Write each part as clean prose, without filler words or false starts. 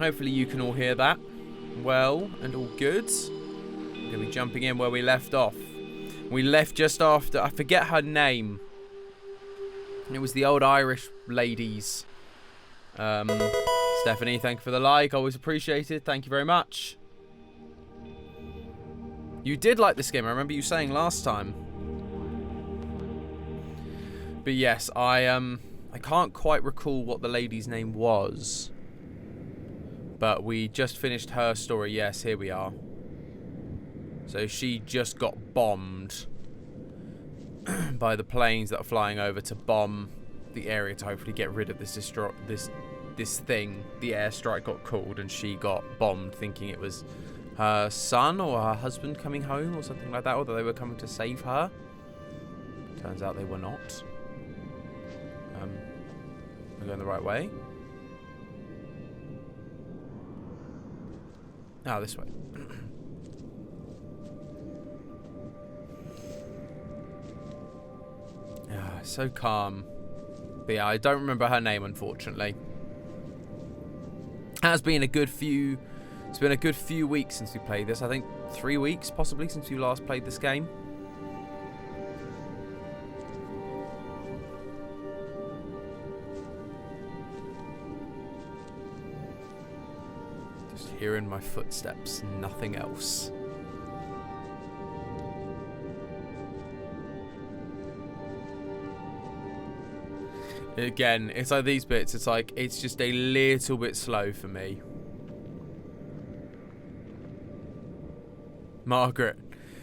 Hopefully you can all hear that well and all good. I'm going to be jumping in where we left off. We left just after, I forget her name. It was the old Irish ladies. Stephanie, thank you for the like. Always appreciated. Thank you very much. You did like this game. I remember you saying last time. But yes, I can't quite recall what the lady's name was. But we just finished her story. Yes, here we are. So she just got bombed by the planes that are flying over to bomb the area to hopefully get rid of this thing. The airstrike got called and she got bombed, thinking it was her son or her husband coming home or something like that, or that they were coming to save her. Turns out they were not. We're going the right way. Ah, this way. So calm. But yeah, I don't remember her name, unfortunately. It has been a good few... It's been a good few weeks since we played this. I think 3 weeks, possibly, since we last played this game. Just hearing my footsteps, nothing else. Again, it's like these bits, it's like, it's just a little bit slow for me. Margaret.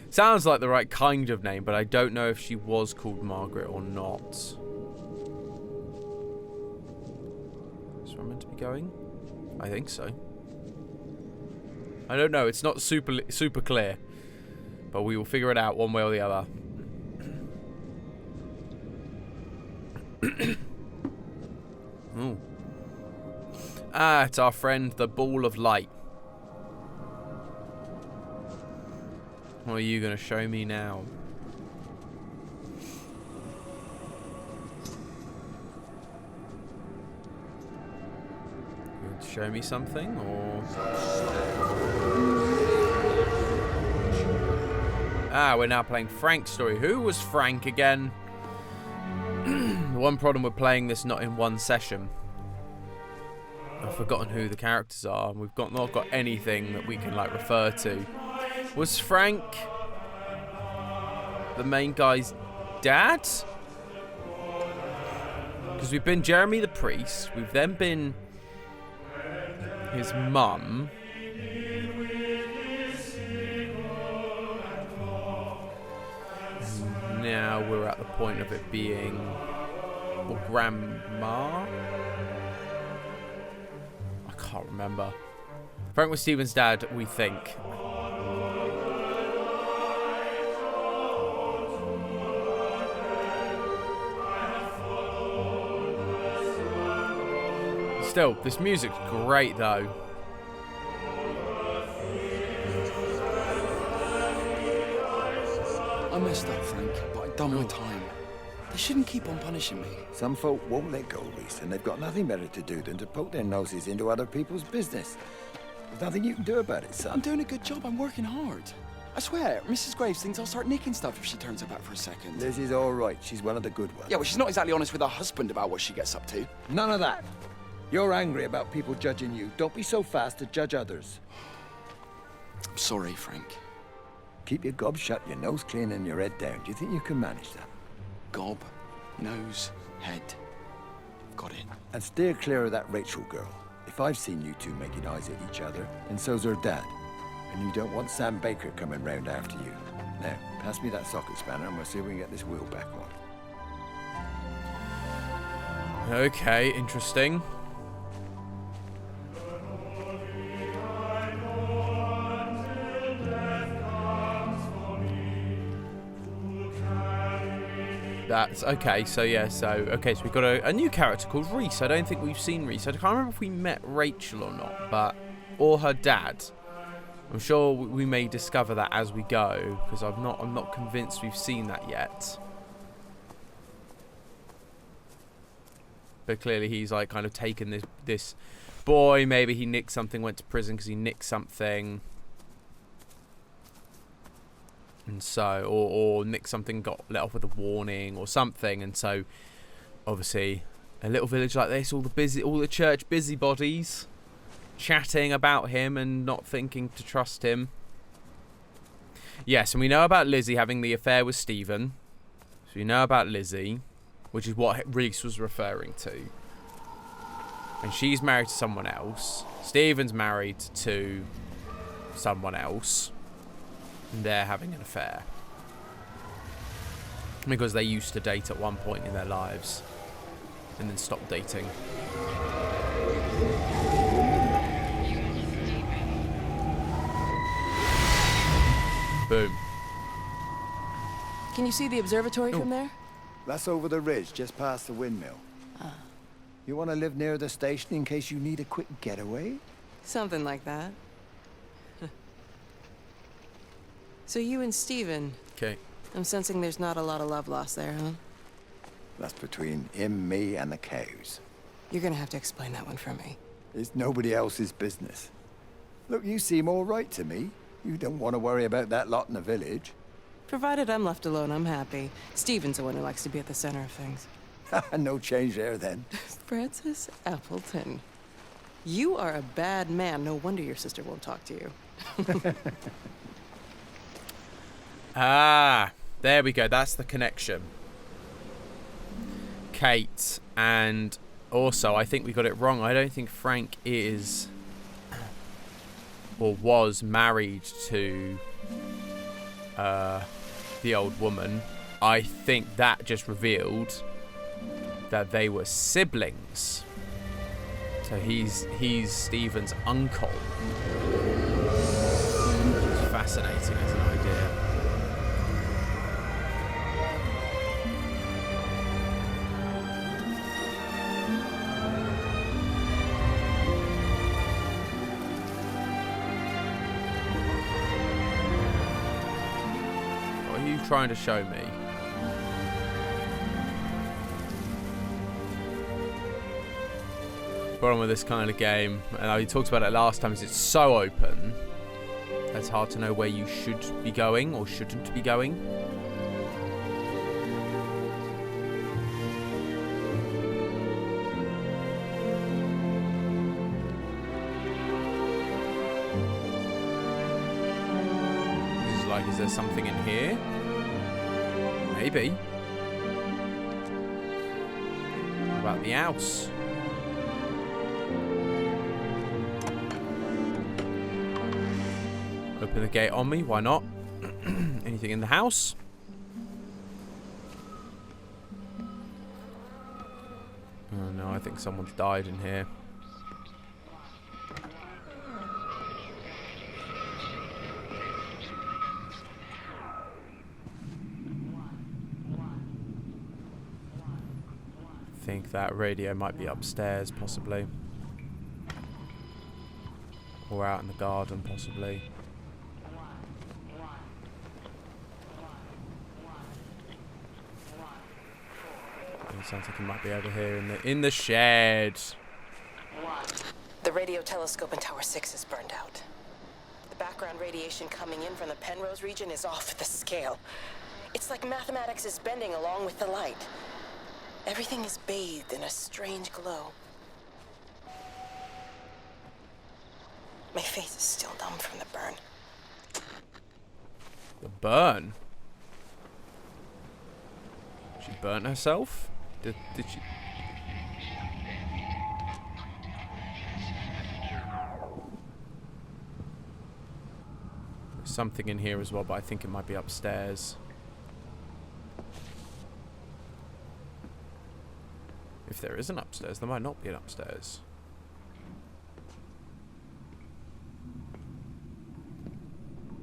Sounds like the right kind of name, but I don't know if she was called Margaret or not. Is where I'm meant to be going? I think so. I don't know, it's not super clear. But we will figure it out one way or the other. Ooh. Ah, it's our friend, the Ball of Light. What are you going to show me now? You want to show me something, or... Ah, we're now playing Frank's story. Who was Frank again? The one problem with playing this not in one session, I've forgotten who the characters are, and we've not got anything that we can like refer to. Was Frank the main guy's dad? Because we've been Jeremy the priest, we've then been his mum. Now we're at the point of it being grandma. I can't remember. Frank was Stephen's dad, we think. Still, this music's great though. I messed up, Frank, but I've done my time. They shouldn't keep on punishing me. Some folk won't let go, Reese, and they've got nothing better to do than to poke their noses into other people's business. There's nothing you can do about it, son. I'm doing a good job. I'm working hard. I swear, Mrs. Graves thinks I'll start nicking stuff if she turns her back for a second. Liz is all right. She's one of the good ones. Yeah, well, she's not exactly honest with her husband about what she gets up to. None of that. You're angry about people judging you. Don't be so fast to judge others. I'm sorry, Frank. Keep your gob shut, your nose clean, and your head down. Do you think you can manage that? Gob, nose, head. Got it. And steer clear of that Rachel girl. If I've seen you two making eyes at each other, and so's her dad. And you don't want Sam Baker coming round after you. Now, pass me that socket spanner and we'll see if we can get this wheel back on. Okay, interesting. That's okay, so yeah, so we've got a new character called Reese. I don't think we've seen Reese. I can't remember if we met Rachel or not, or her dad. I'm sure we may discover that as we go, because I'm not convinced we've seen that yet. But clearly he's like kind of taken this boy. Maybe he nicked something, went to prison because he nicked something. And so, or nicked something, got let off with a warning or something. And so, obviously, a little village like this, all the church busybodies chatting about him and not thinking to trust him. Yes, and we know about Lizzie having the affair with Stephen. So we know about Lizzie, which is what Reese was referring to. And she's married to someone else. Stephen's married to someone else. And they're having an affair. Because they used to date at one point in their lives. And then stopped dating. Boom. Can you see the observatory from there? That's over the ridge, just past the windmill. You want to live near the station in case you need a quick getaway? Something like that. So you and Steven. Okay. I'm sensing there's not a lot of love lost there, huh? That's between him, me, and the cows. You're gonna have to explain that one for me. It's nobody else's business. Look, you seem all right to me. You don't want to worry about that lot in the village. Provided I'm left alone, I'm happy. Steven's the one who likes to be at the center of things. No change there, then. Francis Appleton. You are a bad man. No wonder your sister won't talk to you. Ah, there we go. That's the connection. Kate, and also I think we got it wrong. I don't think Frank is or was married to the old woman. I think that just revealed that they were siblings. So he's Stephen's uncle. Which is fascinating as an idea. What are you trying to show me? Problem with this kind of game, and I talked about it last time, is it's so open it's hard to know where you should be going or shouldn't be going. This is like, is there something in here? Maybe. What about the house? Open the gate on me, why not? Anything in the house? Oh no, I think someone's died in here. I think that radio might be upstairs, possibly. Or out in the garden, possibly. It sounds like it might be over here in the shed. The radio telescope in Tower 6 is burned out. The background radiation coming in from the Penrose region is off the scale. It's like mathematics is bending along with the light. Everything is bathed in a strange glow. My face is still numb from the burn. The burn? She burnt herself? Did she? There's something in here as well, but I think it might be upstairs. If there is an upstairs, there might not be an upstairs.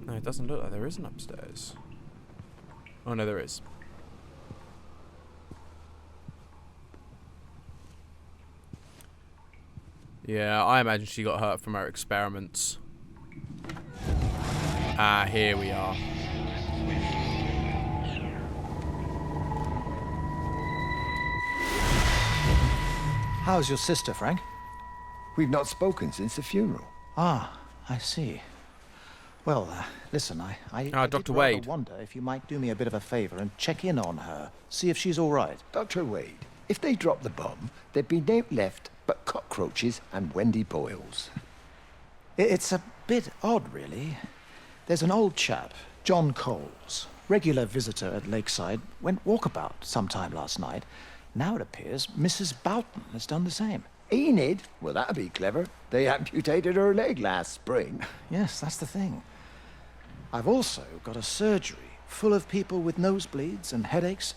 No, it doesn't look like there is an upstairs. Oh no, there is. Yeah, I imagine she got hurt from her experiments. Ah, here we are. How's your sister, Frank? We've not spoken since the funeral. Ah, I see. Well, listen, I did Dr. rather Wade. wonder if you might do me a bit of a favor and check in on her, see if she's all right. Dr. Wade, if they dropped the bomb, there'd be no left but cockroaches and Wendy Boyles. It's a bit odd, really. There's an old chap, John Coles, regular visitor at Lakeside, went walkabout sometime last night. Now it appears Mrs. Boughton has done the same. Enid? Well, that'd be clever. They amputated her leg last spring. Yes, that's the thing. I've also got a surgery full of people with nosebleeds and headaches.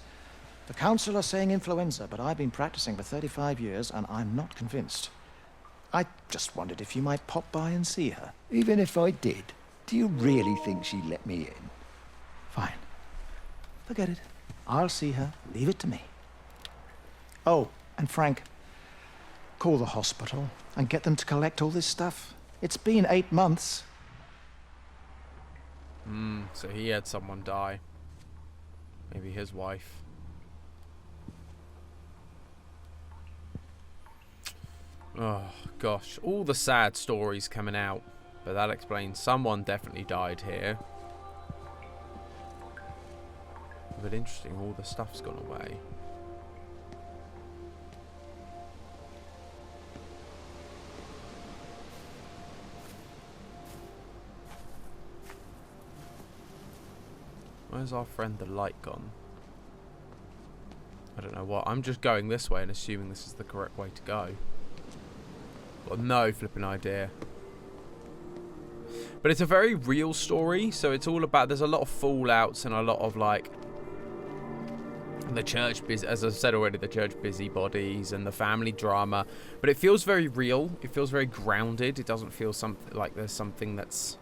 The council are saying influenza, but I've been practicing for 35 years and I'm not convinced. I just wondered if you might pop by and see her. Even if I did, do you really think she'd let me in? Fine. Forget it. I'll see her. Leave it to me. Oh, and Frank, call the hospital and get them to collect all this stuff. It's been 8 months. So he had someone die. Maybe his wife. Oh, gosh. All the sad stories coming out. But that explains someone definitely died here. But interesting, all the stuff's gone away. Where's our friend the light gone? I don't know what. I'm just going this way and assuming this is the correct way to go. Got no flipping idea. But it's a very real story, so it's all about, there's a lot of fallouts and a lot of like the church, as I said already, the church busybodies and the family drama. But it feels very real. It feels very grounded. It doesn't feel something like there's something that's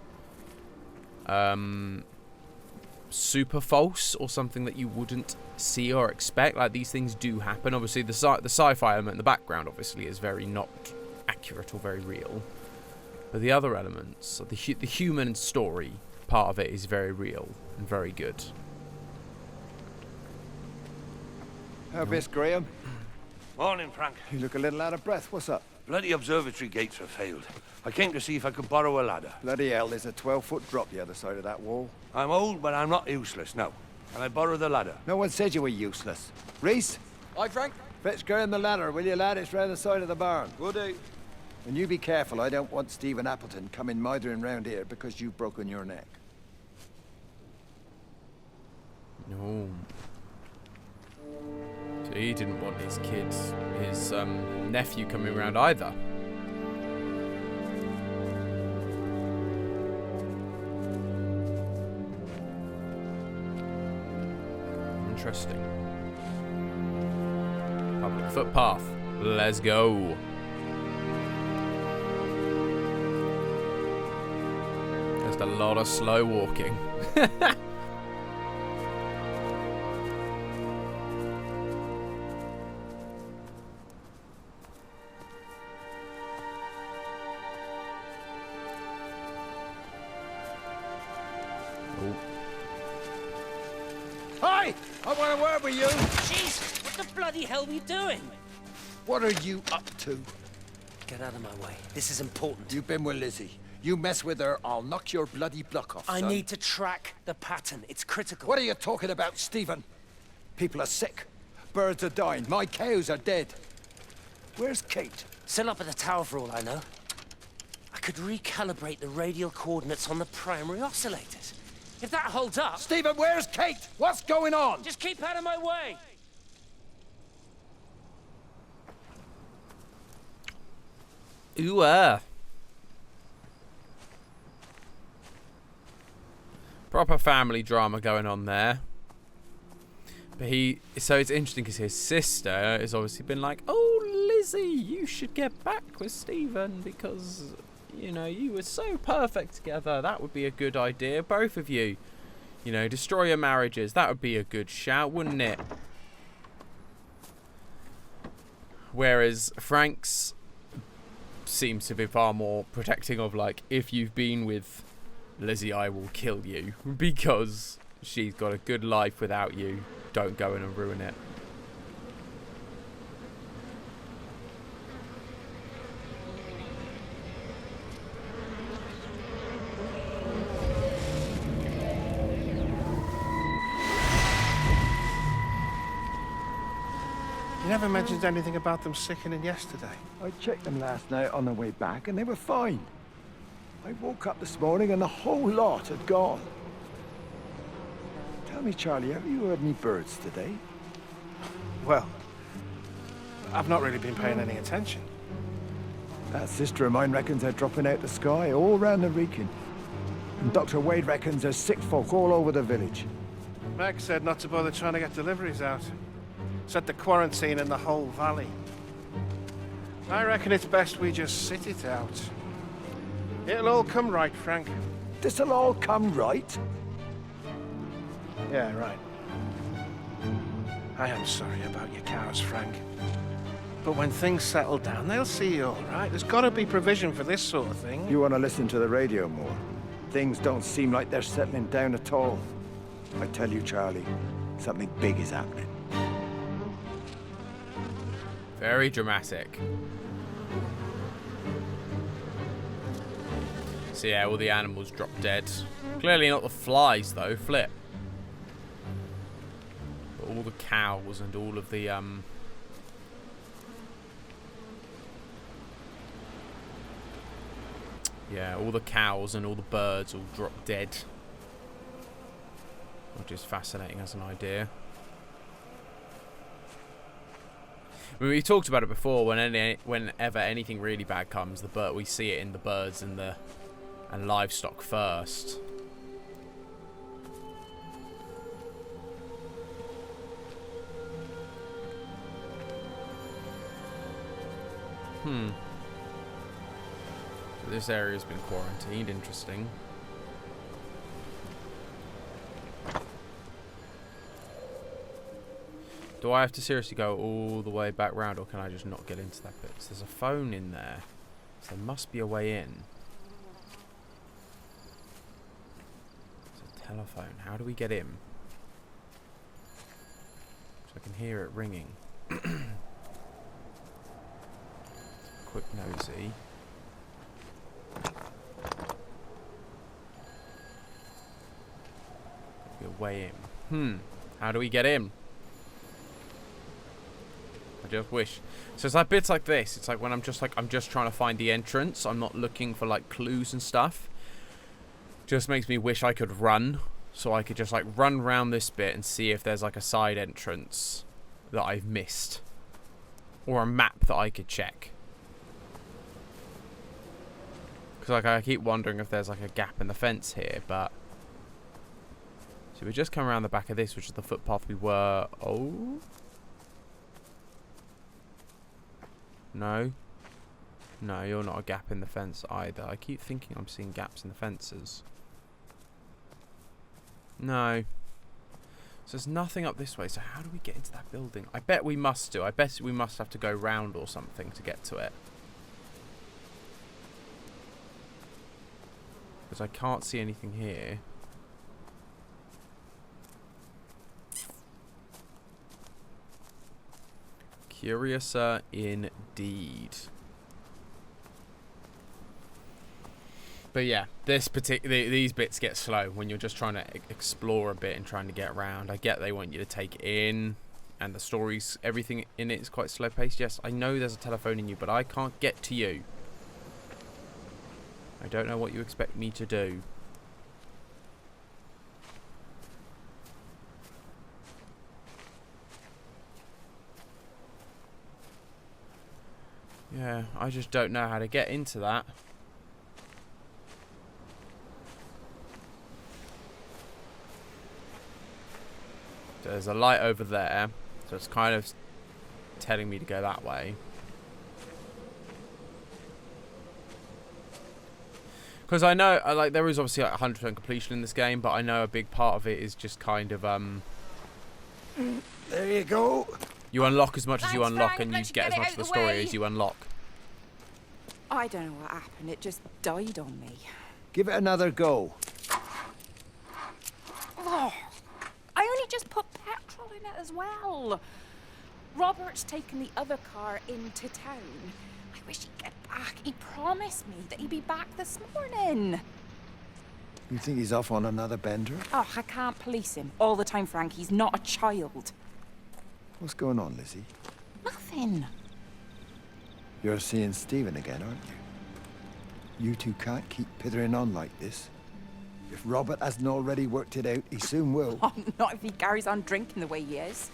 super false or something that you wouldn't see or expect. Like, these things do happen. Obviously, the sci-fi element in the background obviously is very not accurate or very real. But the other elements, the human story part of it is very real and very good. Miss Graham, Morning, Frank. you look a little out of breath. What's up? Bloody observatory gates have failed. I came to see if I could borrow a ladder. Bloody hell, there's a 12-foot drop the other side of that wall. I'm old, but I'm not useless, no. Can I borrow the ladder? No one said you were useless. Reese, Hi, Frank. fetch Graham the ladder, will you, lad? It's round the side of the barn. Will do. And you be careful, I don't want Stephen Appleton coming mithering round here because you've broken your neck. No. So he didn't want his kids, his nephew coming around either. Interesting. Public footpath. Let's go. Just a lot of slow walking. Hi! I want a word with you! Jesus, what the bloody hell are we doing? What are you up to? Get out of my way. This is important. You've been with Lizzie. You mess with her, I'll knock your bloody block off, I son. need to track the pattern. It's critical. What are you talking about, Stephen? People are sick. Birds are dying. My cows are dead. Where's Kate? Still up at the tower for all I know. I could recalibrate the radial coordinates on the primary oscillators. If that holds up... Stephen, where's Kate? What's going on? Just keep out of my way! Ooh, proper family drama going on there. But so it's interesting because his sister has obviously been like, oh, Lizzie, you should get back with Stephen because, you know, you were so perfect together. That would be a good idea. Both of you, you know, destroy your marriages. That would be a good shout, wouldn't it? Whereas Frank's seems to be far more protecting of, like, if you've been with Lizzie, I will kill you because she's got a good life without you. Don't go in and ruin it. You never mentioned anything about them sickening yesterday. I checked them last night on the way back, and they were fine. I woke up this morning and the whole lot had gone. Tell me, Charlie, have you heard any birds today? Well, I've not really been paying any attention. That sister of mine reckons they're dropping out the sky all round the region. And Dr. Wade reckons there's sick folk all over the village. Meg said not to bother trying to get deliveries out. Set the quarantine in the whole valley. I reckon it's best we just sit it out. It'll all come right, Frank. This'll all come right. Yeah, right. I am sorry about your cows, Frank. But when things settle down, they'll see you all right. There's got to be provision for this sort of thing. You want to listen to the radio more? Things don't seem like they're settling down at all. I tell you, Charlie, something big is happening. Very dramatic. So yeah, all the animals drop dead. Clearly not the flies though, flip. But all the cows and all of the yeah, all the cows and all the birds all drop dead. Which is fascinating as an idea. I mean, we talked about it before. Whenever anything really bad comes, we see it in the birds and livestock first. So this area's been quarantined. Interesting. Do I have to seriously go all the way back round, or can I just not get into that bit? So there's a phone in there, so there must be a way in. It's a telephone. How do we get in? So I can hear it ringing. Quick nosy. Be a way in. How do we get in? I just wish. So it's like bits like this. It's like when I'm just trying to find the entrance. I'm not looking for like clues and stuff. Just makes me wish I could run, so I could just like run around this bit and see if there's like a side entrance that I've missed, or a map that I could check. Because like I keep wondering if there's like a gap in the fence here, but so we just come around the back of this, which is the footpath we were. Oh. No. No, you're not a gap in the fence either. I keep thinking I'm seeing gaps in the fences. No. So there's nothing up this way. So how do we get into that building? I bet we must do. I bet we must have to go round or something to get to it. Because I can't see anything here. Curiouser indeed. But yeah, these bits get slow when you're just trying to explore a bit and trying to get around. I get they want you to take it in, and the stories, everything in it is quite slow paced. Yes, I know there's a telephone in you, but I can't get to you. I don't know what you expect me to do. Yeah, I just don't know how to get into that. There's a light over there, so it's kind of telling me to go that way. Because I know, like, there is obviously like 100% completion in this game, but I know a big part of it is just kind of There you go. you unlock as much as you Thanks, unlock, Frank. and you Let's get get as it much out of the the story way. as you unlock. I don't know what happened. It just died on me. Give it another go. Oh, I only just put petrol in it as well. Robert's taken the other car into town. I wish he'd get back. He promised me that he'd be back this morning. You think he's off on another bender? Oh, I can't police him all the time, Frank. He's not a child. What's going on, Lizzie? nothing. You're seeing Stephen again, aren't you? You two can't keep pithering on like this. If Robert hasn't already worked it out, he soon will. Oh, not if he carries on drinking the way he is.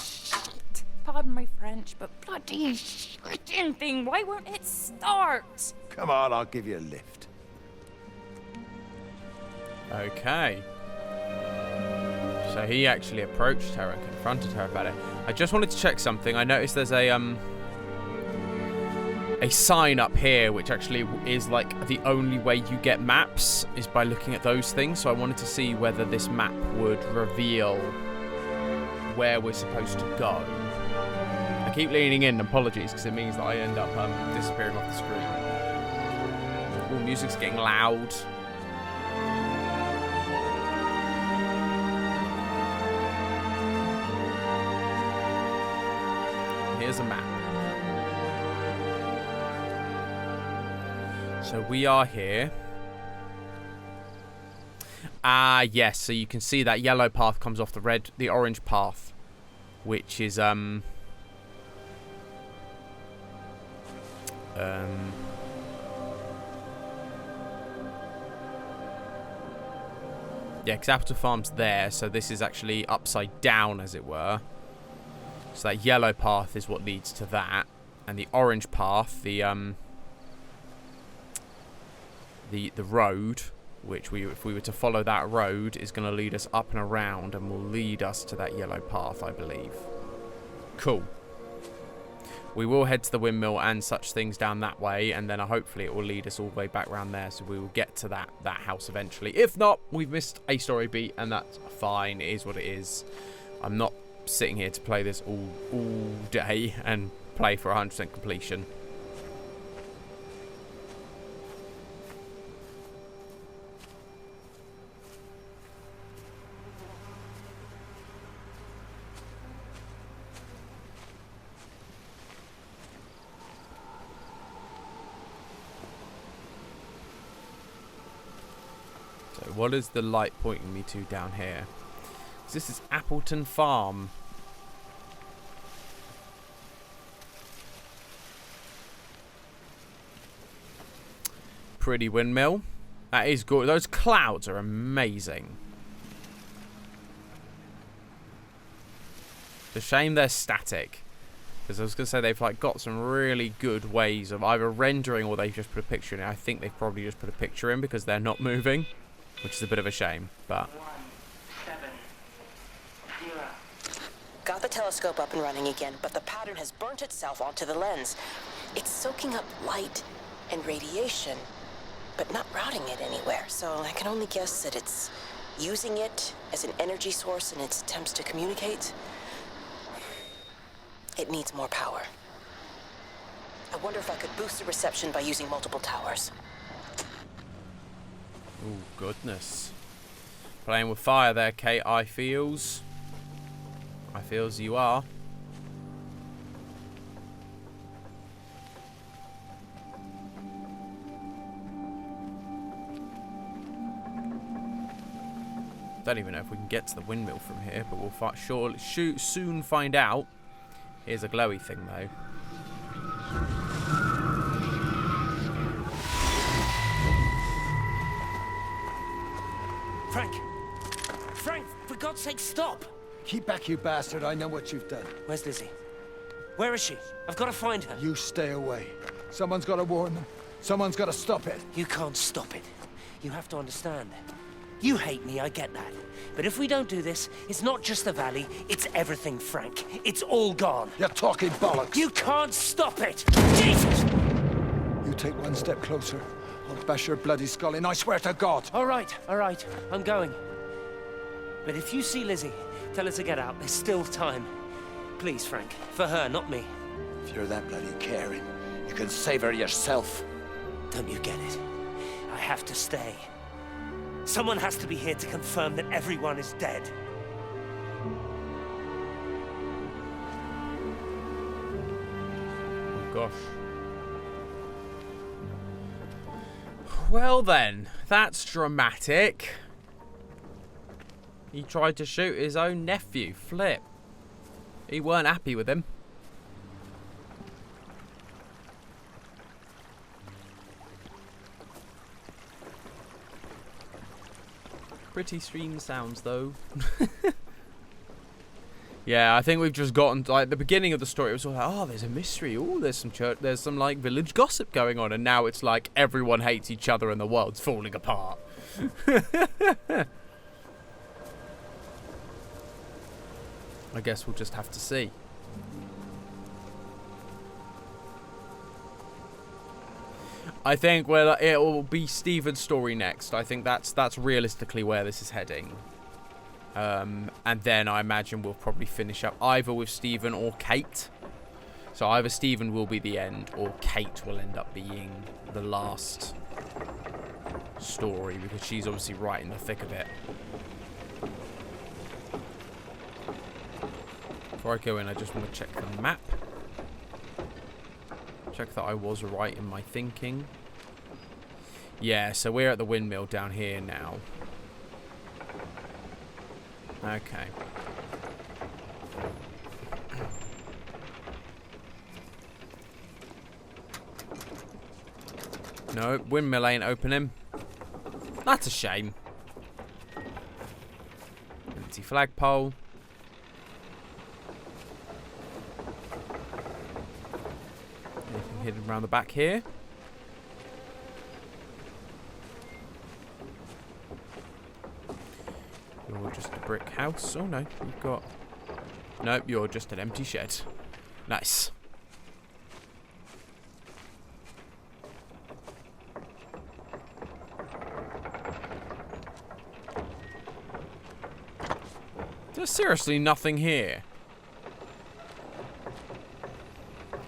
Shit. Pardon my French, but bloody shitting thing, why won't it start? Come on, I'll give you a lift. Okay. So he actually approached her and confronted her about it. I just wanted to check something. I noticed there's a sign up here which actually is like the only way you get maps is by looking at those things. So I wanted to see whether this map would reveal where we're supposed to go. I keep leaning in, apologies, because it means that I end up disappearing off the screen. Oh, music's getting loud. Here's a map. So we are here. Ah, yes. So you can see that yellow path comes off the orange path, which is yeah, because Appleton Farm's there, so this is actually upside down, as it were. So that yellow path is what leads to that, and the orange path, the road, which if we were to follow that road, is going to lead us up and around, and will lead us to that yellow path, I believe. Cool. We will head to the windmill and such things down that way, and then hopefully it will lead us all the way back around there, so we will get to that house eventually. If not, we've missed a story beat, and that's fine. It is what it is. I'm not sitting here to play this all day and play for 100% completion. So what is the light pointing me to down here? This is Appleton Farm. Pretty windmill. That is good. Those clouds are amazing. It's a shame they're static. Because I was going to say they've like got some really good ways of either rendering or they've just put a picture in it. I think they've probably just put a picture in because they're not moving. Which is a bit of a shame, but... Got the telescope up and running again, but the pattern has burnt itself onto the lens. It's soaking up light and radiation, but not routing it anywhere, so I can only guess that it's using it as an energy source in its attempts to communicate. It needs more power. I wonder if I could boost the reception by using multiple towers. Oh, goodness. Playing with fire there, Kate, I feels you are. Don't even know if we can get to the windmill from here, but we'll soon find out. Here's a glowy thing, though. Frank, for God's sake, stop! Keep back, you bastard. I know what you've done. Where's Lizzie? Where is she? I've got to find her. You stay away. Someone's got to warn them. Someone's got to stop it. You can't stop it. You have to understand. You hate me, I get that. But if we don't do this, it's not just the valley, it's everything, Frank. It's all gone. You're talking bollocks. You can't stop it! Jesus! You take one step closer, I'll bash your bloody skull in, I swear to God. All right, I'm going. But if you see Lizzie, tell her to get out. There's still time. Please, Frank. For her, not me. If you're that bloody caring, you can save her yourself. Don't you get it? I have to stay. Someone has to be here to confirm that everyone is dead. Oh, gosh. Well then, that's dramatic. He tried to shoot his own nephew, Flip. He weren't happy with him. Pretty stream sounds, though. Yeah, I think we've just gotten to, like, the beginning of the story. It was all like, oh, there's a mystery. Oh, there's some church. There's some like village gossip going on, and now it's like everyone hates each other and the world's falling apart. I guess we'll just have to see. I think, well, it will be Stephen's story next. I think that's realistically where this is heading. And then I imagine we'll probably finish up either with Stephen or Kate. So either Stephen will be the end, or Kate will end up being the last story, because she's obviously right in the thick of it. Before I go in, I just want to check the map. Check that I was right in my thinking. Yeah, so we're at the windmill down here now. Okay. No, windmill ain't opening. That's a shame. Empty flagpole. Anything hidden around the back here? You're just a brick house. Oh no, you've got... Nope, you're just an empty shed. Nice. There's seriously nothing here.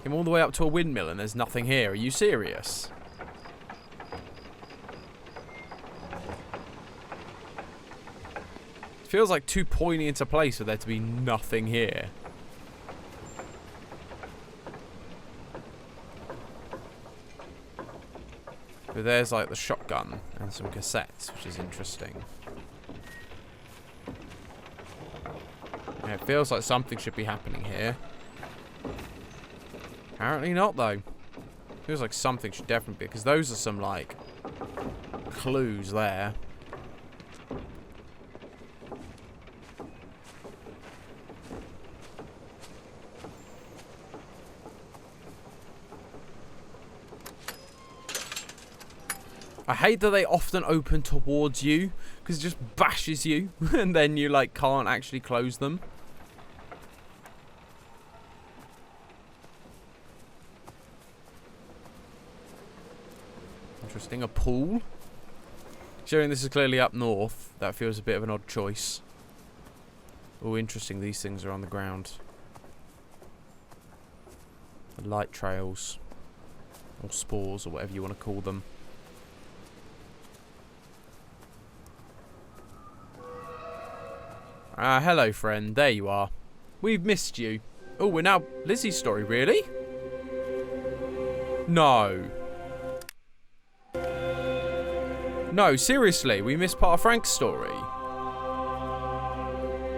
Came all the way up to a windmill and there's nothing here. Are you serious? Feels like too poignant a place for there to be nothing here. But there's like the shotgun and some cassettes, which is interesting. Yeah, it feels like something should be happening here. Apparently not, though. Feels like something should definitely be, because those are some like clues there. I hate that they often open towards you, because it just bashes you, and then you like can't actually close them. Interesting, a pool. Showing this is clearly up north, that feels a bit of an odd choice. Oh, interesting, these things are on the ground. The light trails, or spores, or whatever you want to call them. Hello, friend. There you are. We've missed you. Oh, we're now... Lizzie's story, really? No. No, seriously. We missed part of Frank's story.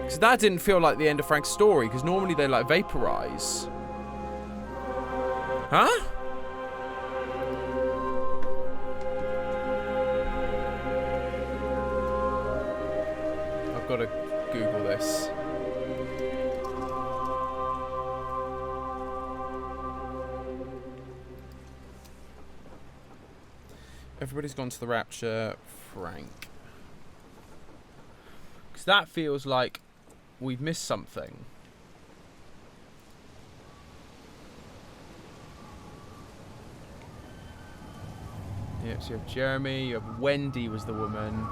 Because that didn't feel like the end of Frank's story, because normally they, like, vaporize. Huh? I've got to Google this. Everybody's gone to the Rapture. Frank. Because that feels like we've missed something. Yep, so you have Jeremy, you have Wendy was the woman.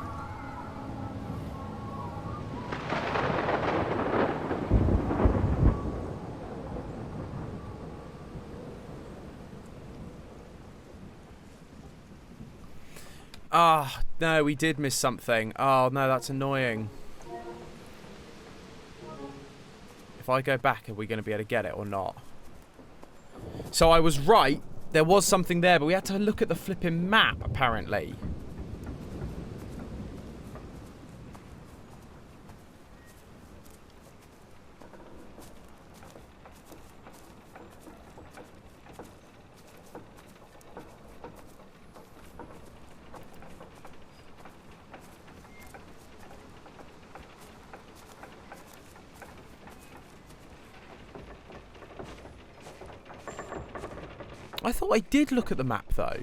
Ah, no, we did miss something. Oh, no, that's annoying. If I go back, are we going to be able to get it or not? So I was right. There was something there, but we had to look at the flipping map, apparently. I thought I did look at the map, though.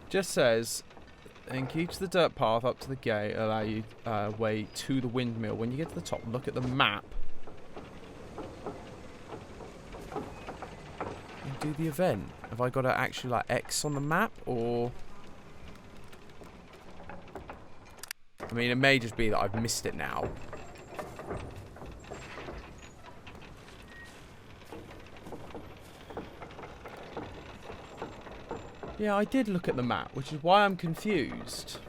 Just says, and keeps the dirt path up to the gate, allow you way to the windmill. When you get to the top, look at the map. And do the event. Have I got to actually like X on the map, or? I mean, it may just be that I've missed it now. Yeah, I did look at the map, which is why I'm confused.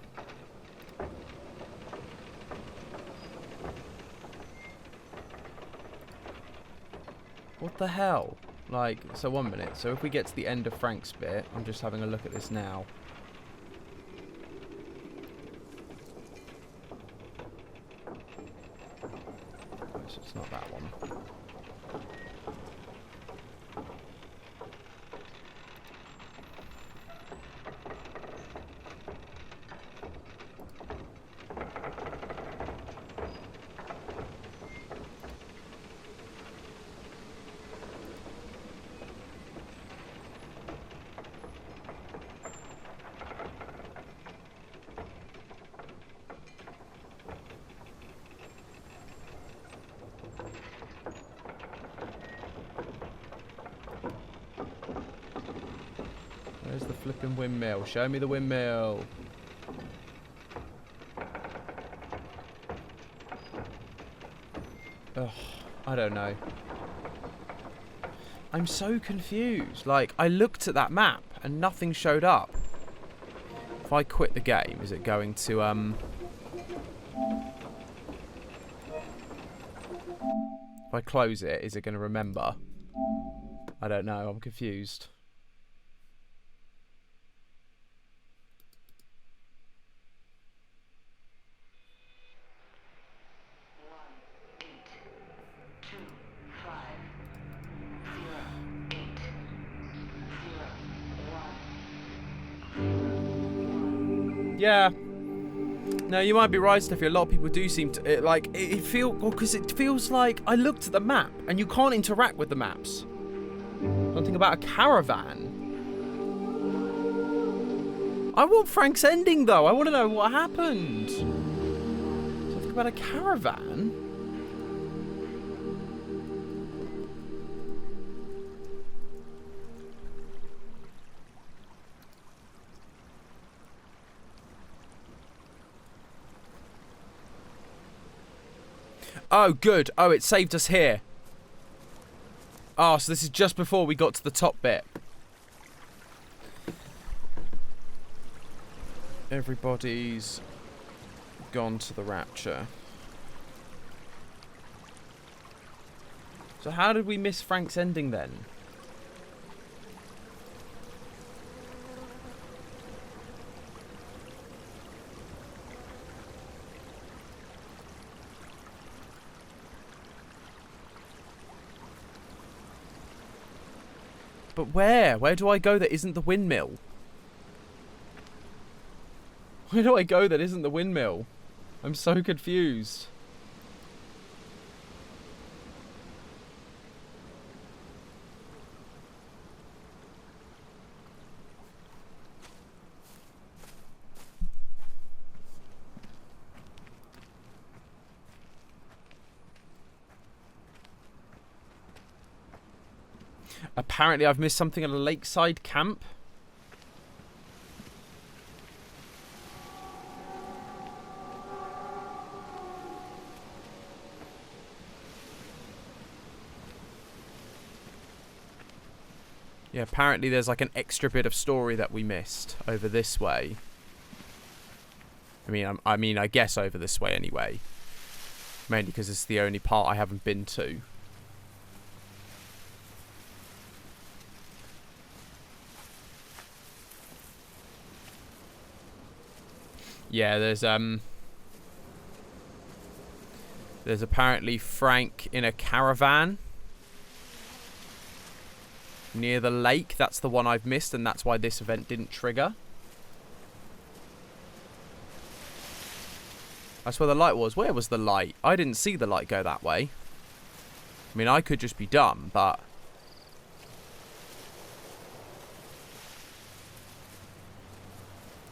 What the hell? Like, so 1 minute. So if we get to the end of Frank's bit, I'm just having a look at this now. So it's not that one. Where's the flipping windmill? Show me the windmill. Ugh, I don't know. I'm so confused. Like, I looked at that map and nothing showed up. If I quit the game, is it going to, If I close it, is it going to remember? I don't know. I'm confused. Yeah. No, you might be right, Steffi. A lot of people do seem to because it feels like I looked at the map and you can't interact with the maps. Something about a caravan. I want Frank's ending though. I want to know what happened. Something about a caravan. Oh, good. Oh, it saved us here. Oh, so this is just before we got to the top bit. Everybody's gone to the Rapture. So how did we miss Frank's ending then? But where? Where do I go that isn't the windmill? Where do I go that isn't the windmill? I'm so confused. Apparently I've missed something at a lakeside camp. Yeah, apparently there's like an extra bit of story that we missed over this way. I mean, I guess over this way anyway. Mainly because it's the only part I haven't been to. Yeah, there's apparently Frank in a caravan near the lake. That's the one I've missed, and that's why this event didn't trigger. That's where the light was. Where was the light? I didn't see the light go that way. I mean, I could just be dumb, but...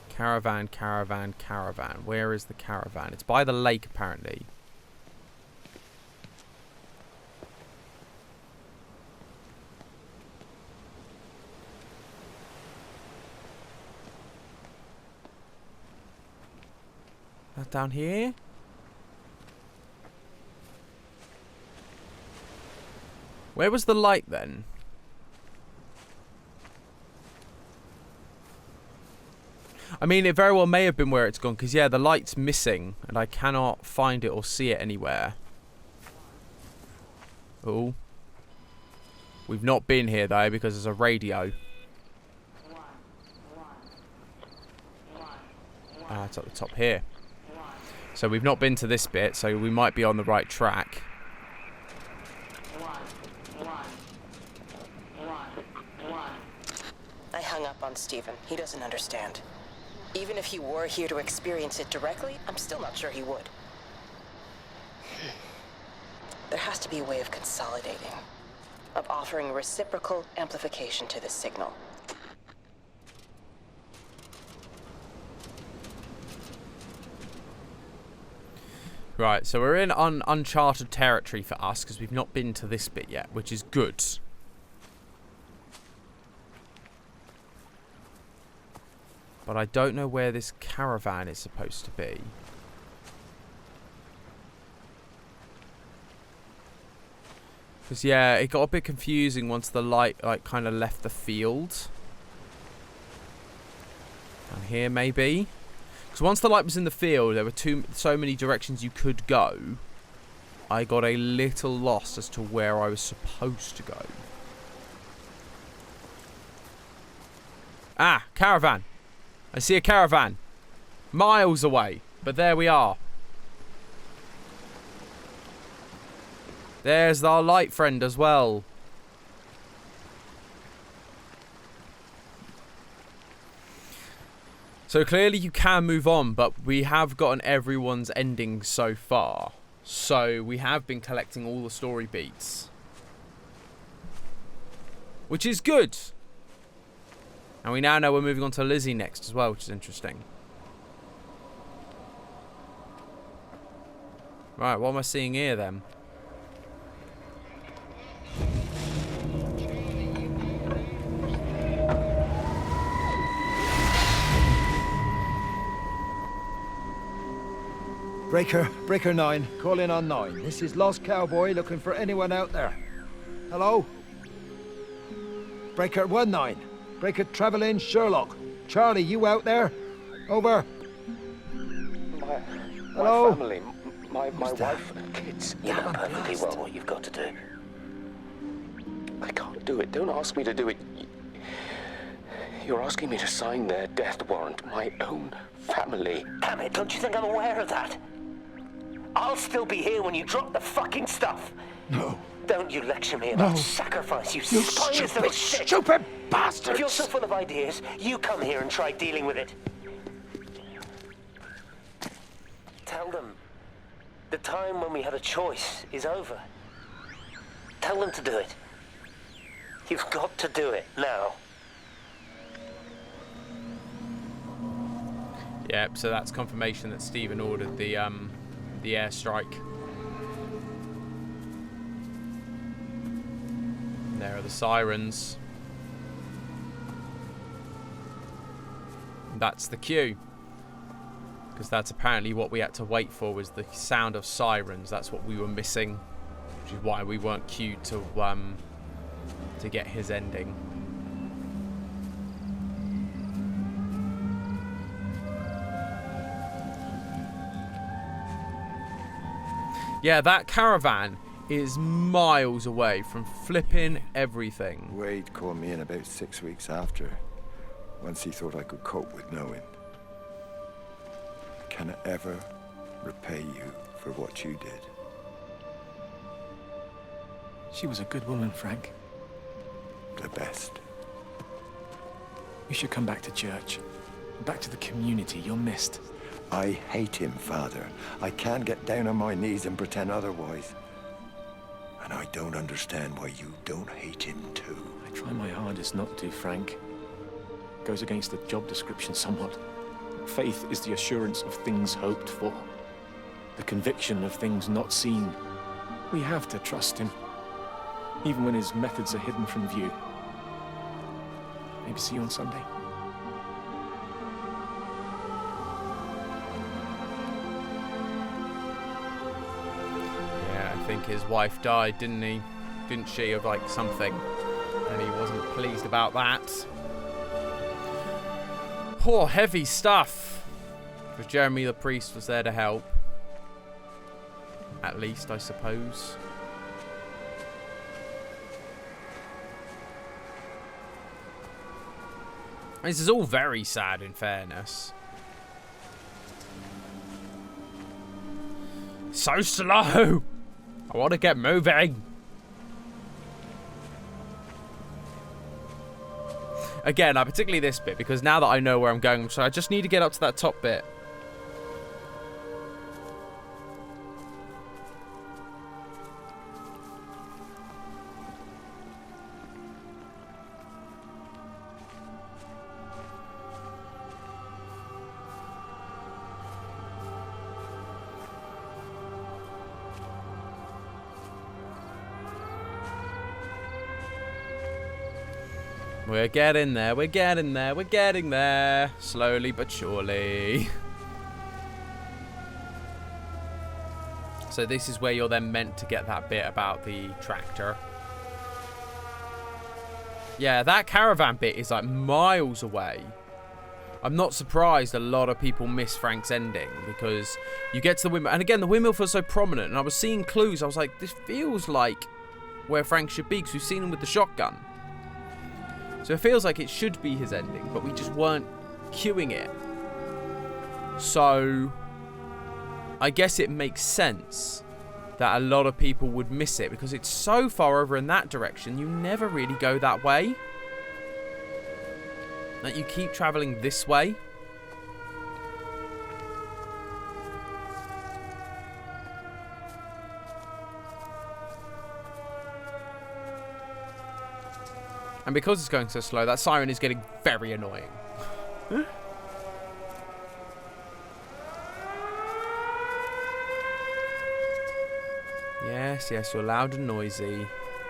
Caravan, caravan, caravan. Where is the caravan? It's by the lake, apparently. That down here? Where was the light then? I mean, it very well may have been where it's gone, because, yeah, the light's missing, and I cannot find it or see it anywhere. Oh. We've not been here, though, because there's a radio. Ah, it's at the top here. So we've not been to this bit, so we might be on the right track. I hung up on Stephen. He doesn't understand. Even if he were here to experience it directly, I'm still not sure he would. There has to be a way of consolidating, of offering reciprocal amplification to this signal. Right, so we're in uncharted territory for us, because we've not been to this bit yet, which is good. But I don't know where this caravan is supposed to be. Because, yeah, it got a bit confusing once the light, like, kind of left the field. Down here, maybe? Because once the light was in the field, there were so many directions you could go. I got a little lost as to where I was supposed to go. Ah, caravan. I see a caravan. Miles away. But there we are. There's our light friend as well. So clearly you can move on, but we have gotten everyone's ending so far. So we have been collecting all the story beats. Which is good. And we now know we're moving on to Lizzie next as well, which is interesting. Right, what am I seeing here then? Breaker 9, call in on 9. This is Lost Cowboy looking for anyone out there. Hello? Breaker 19. Breaker Travelin' Sherlock. Charlie, you out there? Over. Hello? My family, my wife and kids. You know perfectly well what you've got to do. I can't do it. Don't ask me to do it. You're asking me to sign their death warrant. My own family. Damn it, don't you think I'm aware of that? I'll still be here when you drop the fucking stuff. No. Don't you lecture me about sacrifice, you spineless little shit. Stupid bastards! If you're so full of ideas, you come here and try dealing with it. Tell them the time when we had a choice is over. Tell them to do it. You've got to do it now. Yep, so that's confirmation that Stephen ordered the airstrike. There are the sirens. That's the cue. Because that's apparently what we had to wait for, was the sound of sirens. That's what we were missing. Which is why we weren't queued to get his ending. Yeah, that caravan is miles away from flipping everything. Wade called me in about 6 weeks after, once he thought I could cope with knowing. I cannot ever repay you for what you did. She was a good woman, Frank. The best. You should come back to church. Back to the community you're missed. I hate him, Father. I can't get down on my knees and pretend otherwise. And I don't understand why you don't hate him too. I try my hardest not to, Frank. Goes against the job description somewhat. Faith is the assurance of things hoped for. The conviction of things not seen. We have to trust him, even when his methods are hidden from view. Maybe see you on Sunday. Yeah, I think his wife died, didn't she, of like something, and he wasn't pleased about that. Poor heavy stuff. Because Jeremy the priest was there to help. At least, I suppose. This is all very sad, in fairness. So slow! I want to get moving! Again, particularly this bit, because now that I know where I'm going, so I just need to get up to that top bit. We're getting there, we're getting there, we're getting there. Slowly but surely. So this is where you're then meant to get that bit about the tractor. Yeah, that caravan bit is like miles away. I'm not surprised a lot of people miss Frank's ending, because you get to the windmill, and again, the windmill feels so prominent, and I was seeing clues, I was like, this feels like where Frank should be, because we've seen him with the shotgun. So it feels like it should be his ending, but we just weren't cueing it. So I guess it makes sense that a lot of people would miss it, because it's so far over in that direction, you never really go that way. Like, you keep traveling this way. And because it's going so slow, that siren is getting very annoying. Yes, you're loud and noisy.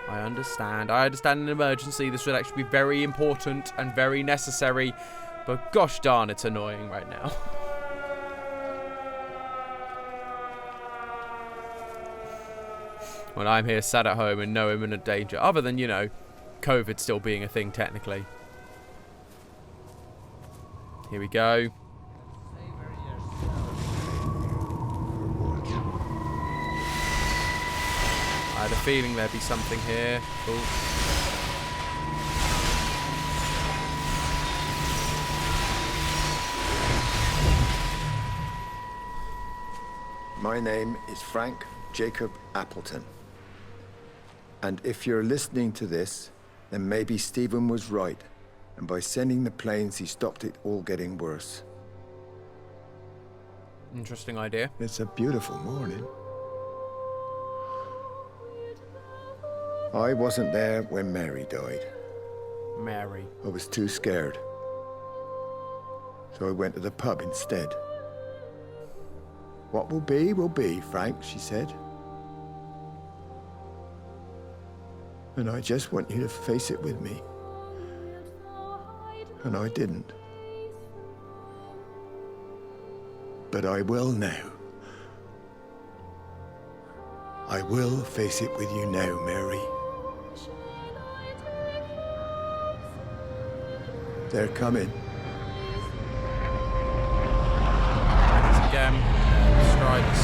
I understand. I understand an emergency. This would actually be very important and very necessary. But gosh darn, it's annoying right now. When I'm here sat at home in no imminent danger. Other than, you know, COVID still being a thing technically. Here we go. I had a feeling there'd be something here. Cool. My name is Frank Jacob Appleton. And if you're listening to this, then maybe Stephen was right. And by sending the planes, he stopped it all getting worse. Interesting idea. It's a beautiful morning. I wasn't there when Mary died. Mary. I was too scared. So I went to the pub instead. What will be, Frank, she said. And I just want you to face it with me. And I didn't. But I will now. I will face it with you now, Mary. They're coming. Again, strikes.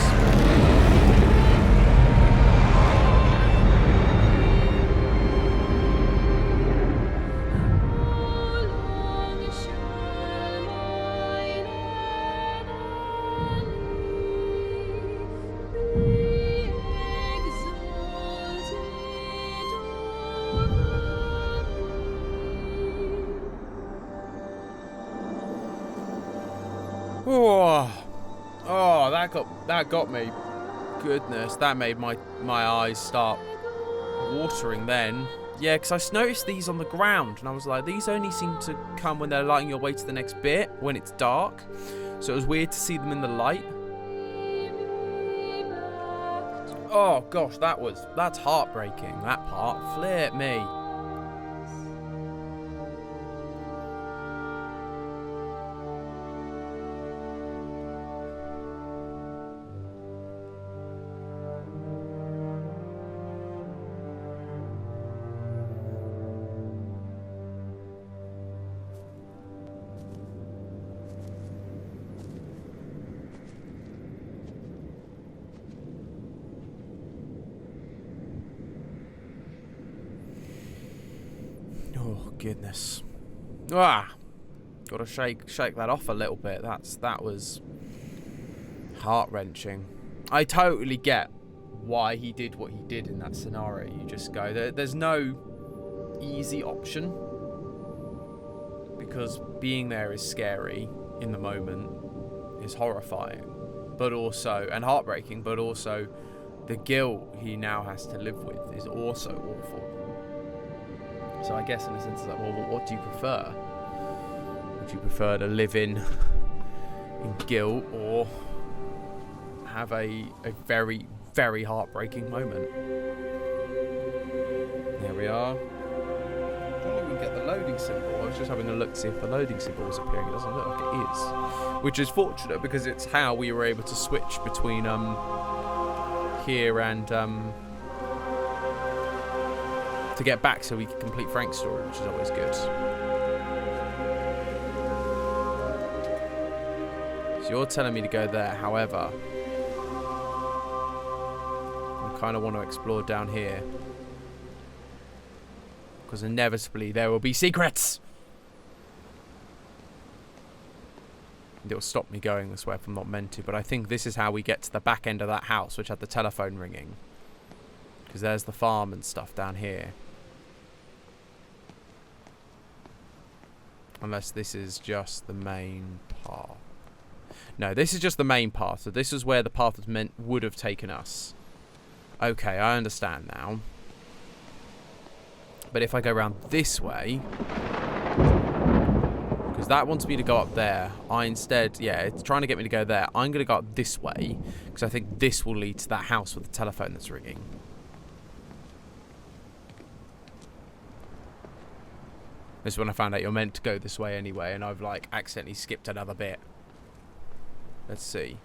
Oh, that got me. Goodness, that made my eyes start watering then. Yeah, because I noticed these on the ground, and I was like, these only seem to come when they're lighting your way to the next bit, when it's dark. So it was weird to see them in the light. Oh gosh, that's heartbreaking, that part. Flip me. Oh goodness. Gotta shake that off a little bit. That was heart-wrenching. I totally get why he did what he did in that scenario. You just go, there's no easy option, because being there is scary in the moment, is horrifying, but also, and heartbreaking, but also the guilt he now has to live with is also awful. So I guess in a sense it's like, well, what do you prefer? Would you prefer to live in guilt, or have a very, very heartbreaking moment? There we are. I don't think we can get the loading symbol. I was just having a look to see if the loading symbol was appearing. It doesn't look like it is. Which is fortunate, because it's how we were able to switch between here and to get back so we can complete Frank's story, which is always good. So you're telling me to go there, however, I kind of want to explore down here, because inevitably there will be secrets. And it'll stop me going this way if I'm not meant to, but I think this is how we get to the back end of that house, which had the telephone ringing, because there's the farm and stuff down here. Unless this is just the main path. No, this is just the main path. So this is where the path would have taken us. Okay, I understand now. But if I go around this way, because that wants me to go up there, I instead, yeah, it's trying to get me to go there. I'm going to go up this way, because I think this will lead to that house with the telephone that's ringing. This is when I found out you're meant to go this way anyway, and I've like accidentally skipped another bit. Let's see.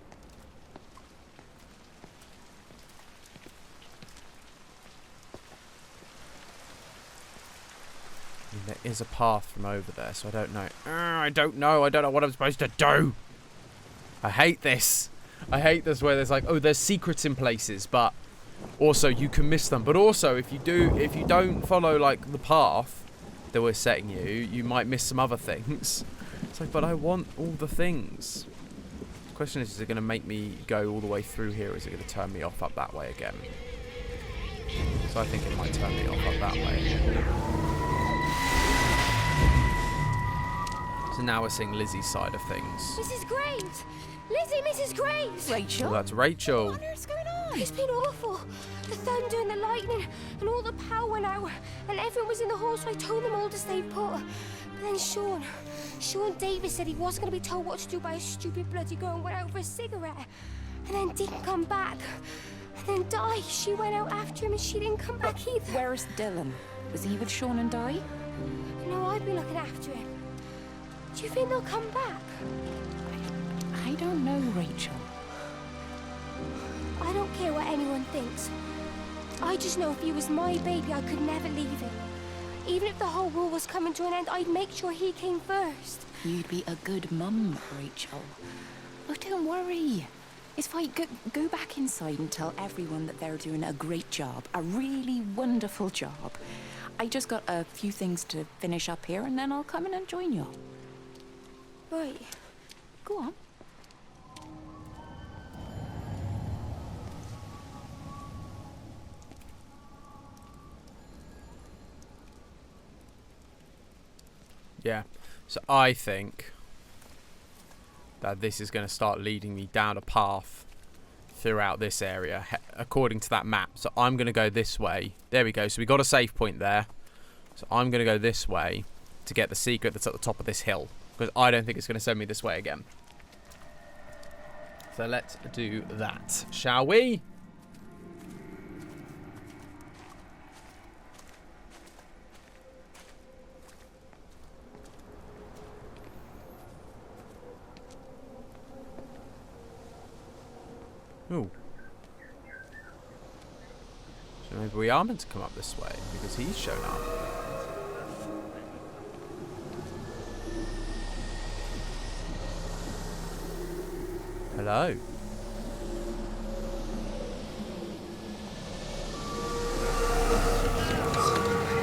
I mean, there is a path from over there, so I don't know. I don't know what I'm supposed to do. I hate this. I hate this where there's like, oh, there's secrets in places, but also you can miss them. But also, if you don't follow like the path that we're setting you might miss some other things. It's like, but I want all the things. The question is it going to make me go all the way through here, or is it going to turn me off up that way again? So I think it might turn me off up that way. So now we're seeing Lizzie's side of things. Mrs. Graves! Lizzie, Mrs. Graves! Rachel? Oh, that's Rachel. What on earth's going on? It's been awful. The thunder and the lightning and all the power went out, and everyone was in the hall, so I told them all to stay put. But then Sean Davis said he wasn't going to be told what to do by a stupid bloody girl and went out for a cigarette. And then didn't come back. And then Di, she went out after him and she didn't come back either. Where's Dylan? Was he with Sean and Di? No, I've been looking after him. Do you think they'll come back? I don't know, Rachel. I don't care what anyone thinks. I just know if he was my baby, I could never leave him. Even if the whole world was coming to an end, I'd make sure he came first. You'd be a good mum, Rachel. Oh, don't worry. It's fine. Go back inside and tell everyone that they're doing a great job. A really wonderful job. I just got a few things to finish up here, and then I'll come in and join you. Right. Go on. Yeah. So I think that this is going to start leading me down a path throughout this area, according to that map. So I'm going to go this way. There we go. So we got a save point there. So I'm going to go this way to get the secret that's at the top of this hill, because I don't think it's going to send me this way again. So let's do that, shall we? Ooh. So maybe we are meant to come up this way, because he's shown up. Hello.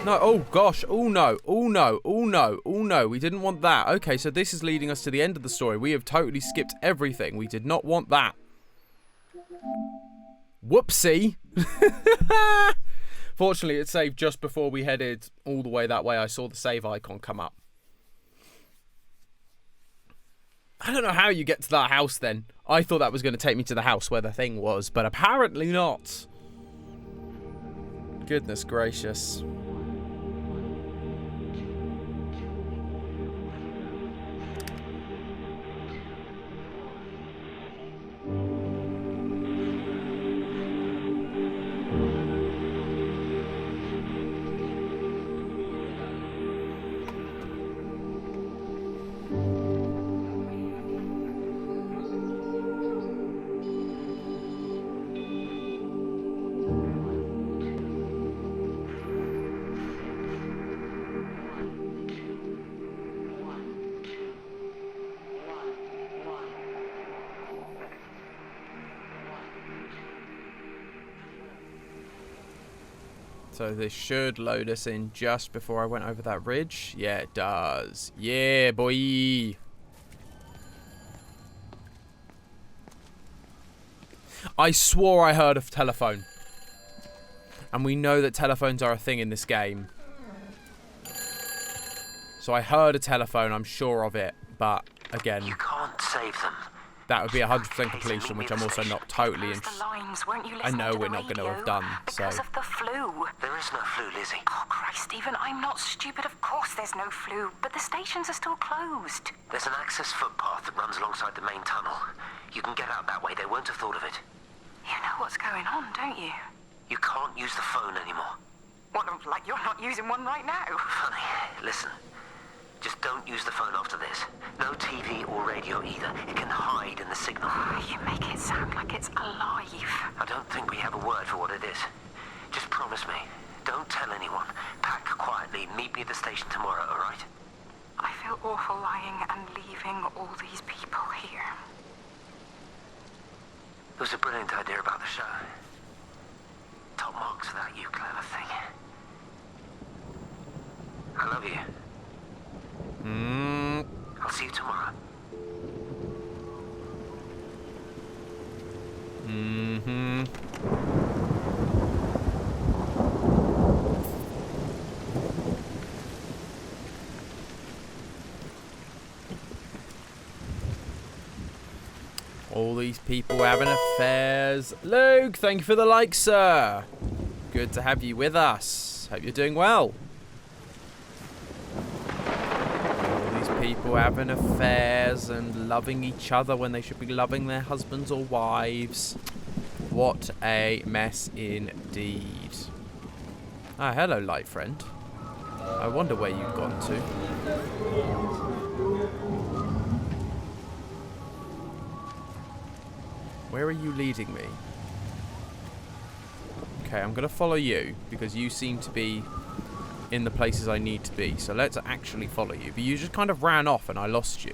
No, oh gosh, oh no, oh no, oh no, oh no, we didn't want that. Okay, so this is leading us to the end of the story. We have totally skipped everything. We did not want that. Whoopsie. Fortunately, it saved just before we headed all the way that way. I saw the save icon come up. I don't know how you get to that house then. I thought that was going to take me to the house where the thing was, but apparently not. Goodness gracious. So this should load us in just before I went over that ridge. Yeah, it does. Yeah, boy. I swore I heard a telephone. And we know that telephones are a thing in this game. So I heard a telephone, I'm sure of it. But, again... You can't save them. That would be 100% completion, which I'm also not totally interested. I know we're not going to have done, so... Because of the flu. There is no flu, Lizzie. Oh, Christ, Stephen, I'm not stupid. Of course there's no flu, but the stations are still closed. There's an access footpath that runs alongside the main tunnel. You can get out that way. They won't have thought of it. You know what's going on, don't you? You can't use the phone anymore. What, like you're not using one right now? Funny. Listen. Just don't use the phone after this. No TV or radio either. It can hide in the signal. You make it sound like it's alive. I don't think we have a word for what it is. Just promise me. Don't tell anyone. Pack quietly. Meet me at the station tomorrow, all right? I feel awful lying and leaving all these people here. It was a brilliant idea about the show. Top marks for that, you clever thing. I love you. I'll see you tomorrow. All these people having affairs. Luke, thank you for the like, sir. Good to have you with us. Hope you're doing well. People having affairs and loving each other when they should be loving their husbands or wives. What a mess indeed. Ah, hello, light friend. I wonder where you've gone to. Where are you leading me? Okay, I'm going to follow you because you seem to be in the places I need to be, so let's actually follow you. But you just kind of ran off and I lost you.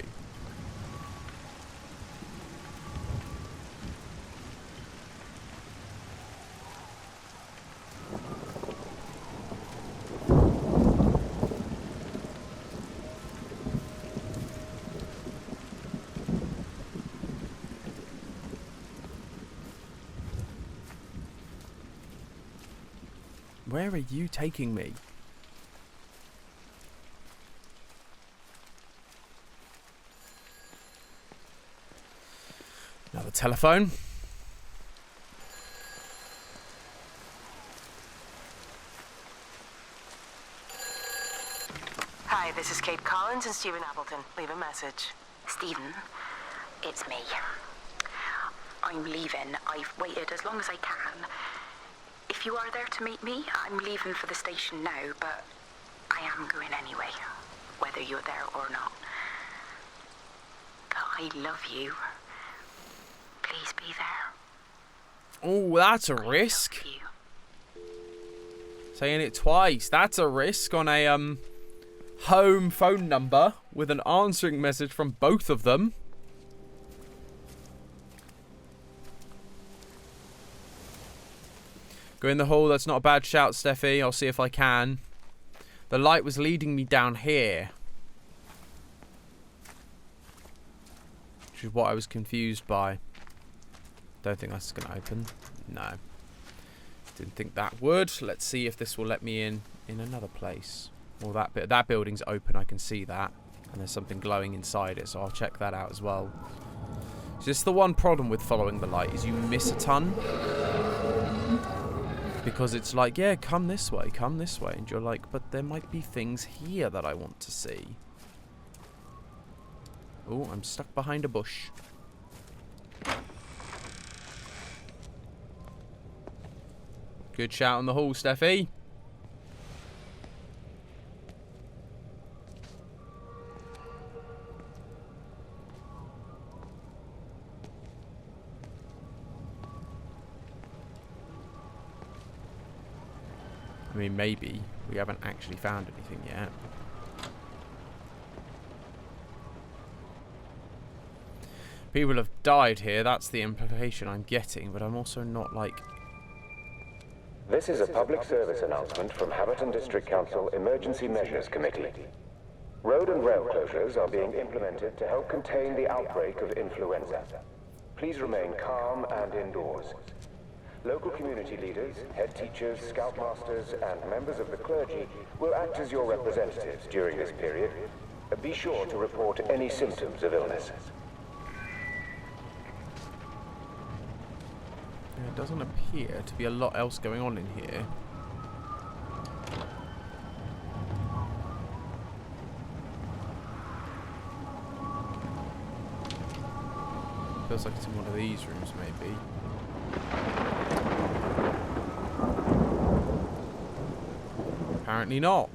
Where are you taking me? the telephone. Hi, this is Kate Collins and Stephen Appleton. Leave a message. Stephen, it's me. I'm leaving. I've waited as long as I can. If you are there to meet me, I'm leaving for the station now, but I am going anyway, whether you're there or not. I love you. Please be there. Oh, that's a risk. Saying it twice. That's a risk on a home phone number with an answering message from both of them. Go in the hall. That's not a bad shout, Steffi. I'll see if I can. The light was leading me down here, which is what I was confused by. Don't think that's going to open. No. Didn't think that would. Let's see if this will let me in another place. Well, that building's open. I can see that. And there's something glowing inside it, so I'll check that out as well. So this is the one problem with following the light, is you miss a ton. Because it's like, yeah, come this way. And you're like, but there might be things here that I want to see. Oh, I'm stuck behind a bush. Good shout on the hall, Steffi. I mean, maybe. We haven't actually found anything yet. People have died here, that's the implication I'm getting, but I'm also not like... This is a public service announcement from Haverton District Council Emergency Measures Committee. Road and rail closures are being implemented to help contain the outbreak of influenza. Please remain calm and indoors. Local community leaders, head teachers, scoutmasters, and members of the clergy will act as your representatives during this period. Be sure to report any symptoms of illness. There doesn't appear to be a lot else going on in here. Feels like it's in one of these rooms, maybe. Apparently not.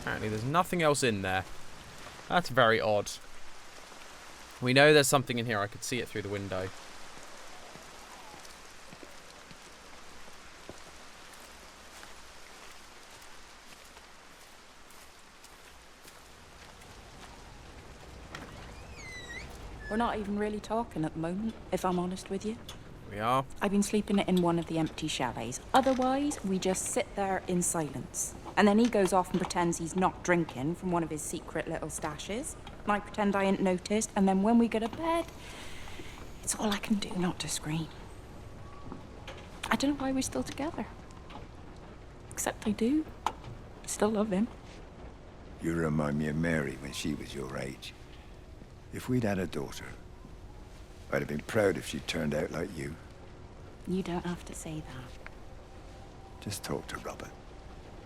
Apparently there's nothing else in there. That's very odd. We know there's something in here. I could see it through the window. We're not even really talking at the moment, if I'm honest with you. We are. I've been sleeping in one of the empty chalets. Otherwise, we just sit there in silence. And then he goes off and pretends he's not drinking from one of his secret little stashes. And I pretend I ain't noticed. And then when we go to bed, it's all I can do not to scream. I don't know why we're still together. Except I do. I still love him. You remind me of Mary when she was your age. If we'd had a daughter, I'd have been proud if she turned out like you. You don't have to say that. Just talk to Robert.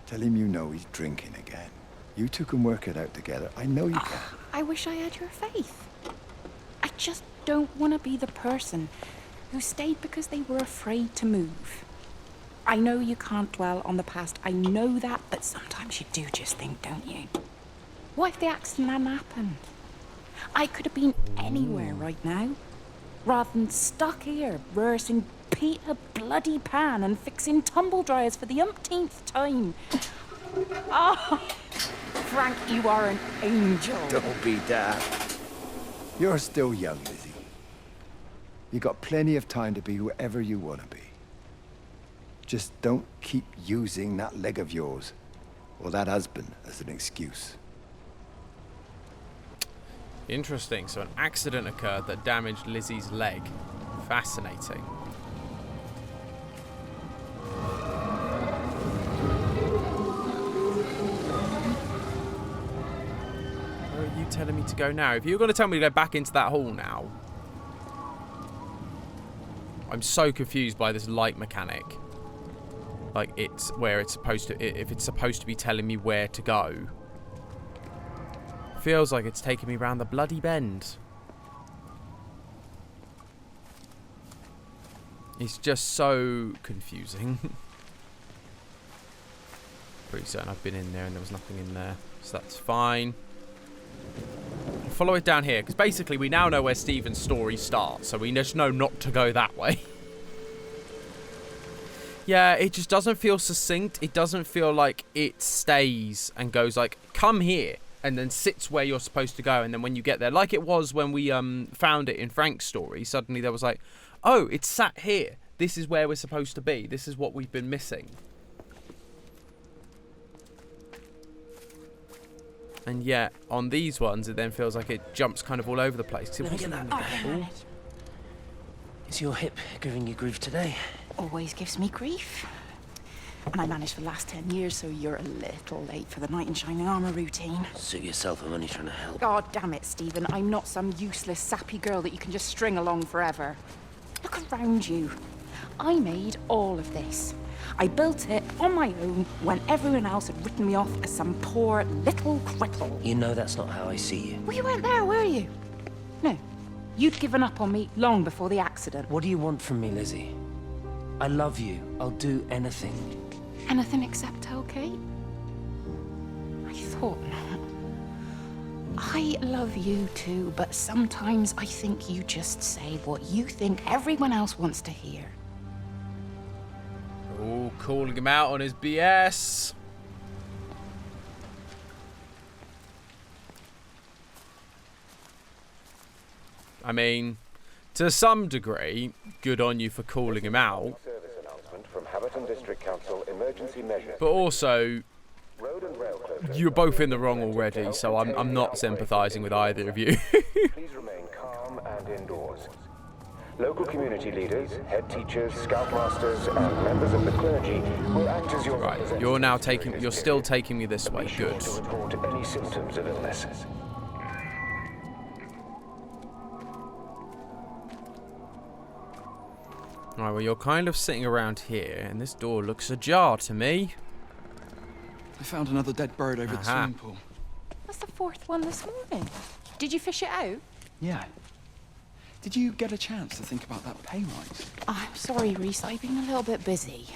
Tell him you know he's drinking again. You two can work it out together. I know you can. I wish I had your faith. I just don't want to be the person who stayed because they were afraid to move. I know you can't dwell on the past. I know that, but sometimes you do just think, don't you? What if the accident hadn't happened? I could have been anywhere right now, rather than stuck here rehearsing Peter Bloody Pan and fixing tumble dryers for the umpteenth time. Oh, Frank, you are an angel. Don't be daft. You're still young, Lizzie. You got plenty of time to be whoever you want to be. Just don't keep using that leg of yours, or that husband, as an excuse. Interesting. So an accident occurred that damaged Lizzie's leg. Fascinating. Where are you telling me to go now? If you're going to tell me to go back into that hall now... I'm so confused by this light mechanic. Like, it's where it's supposed to... If it's supposed to be telling me where to go. Feels like it's taking me round the bloody bend. It's just so confusing. Pretty certain I've been in there and there was nothing in there. So that's fine. I'll follow it down here, because basically we now know where Stephen's story starts, so we just know not to go that way. Yeah, it just doesn't feel succinct. It doesn't feel like it stays and goes like, come here, and then sits where you're supposed to go, and then when you get there, like it was when we found it in Frank's story, suddenly there was like, oh, it's sat here. This is where we're supposed to be. This is what we've been missing. And yet, on these ones, it then feels like it jumps kind of all over the place. Let me get that. Oh, Is your hip giving you grief today? always gives me grief. And I managed for the last 10 years, so you're a little late for the knight in shining armour routine. Suit yourself, I'm only trying to help. God damn it, Stephen. I'm not some useless, sappy girl that you can just string along forever. Look around you. I made all of this. I built it on my own when everyone else had written me off as some poor little cripple. You know that's not how I see you. Well, you weren't there, were you? No. You'd given up on me long before the accident. What do you want from me, Lizzie? I love you. I'll do anything. Anything except tell Kate? I thought not. I love you too, but sometimes I think you just say what you think everyone else wants to hear. Oh, calling him out on his BS. I mean, to some degree, good on you for calling him out. Service announcement from Haverton District Council Emergency Measures. But also, Road and rail closures. you're both in the wrong already, so I'm not sympathising with either of you. Please remain calm and indoors. Local community leaders, head teachers, scoutmasters, and members of the clergy will act as your Right, you're still taking me this way. Good. to report any symptoms of illness. Right, well, you're kind of sitting around here, and this door looks ajar to me. I found another dead bird over the swimming pool. That's the fourth one this morning. Did you fish it out? Yeah. Did you get a chance to think about that pay rise? I'm sorry, Reese. I've been a little bit busy.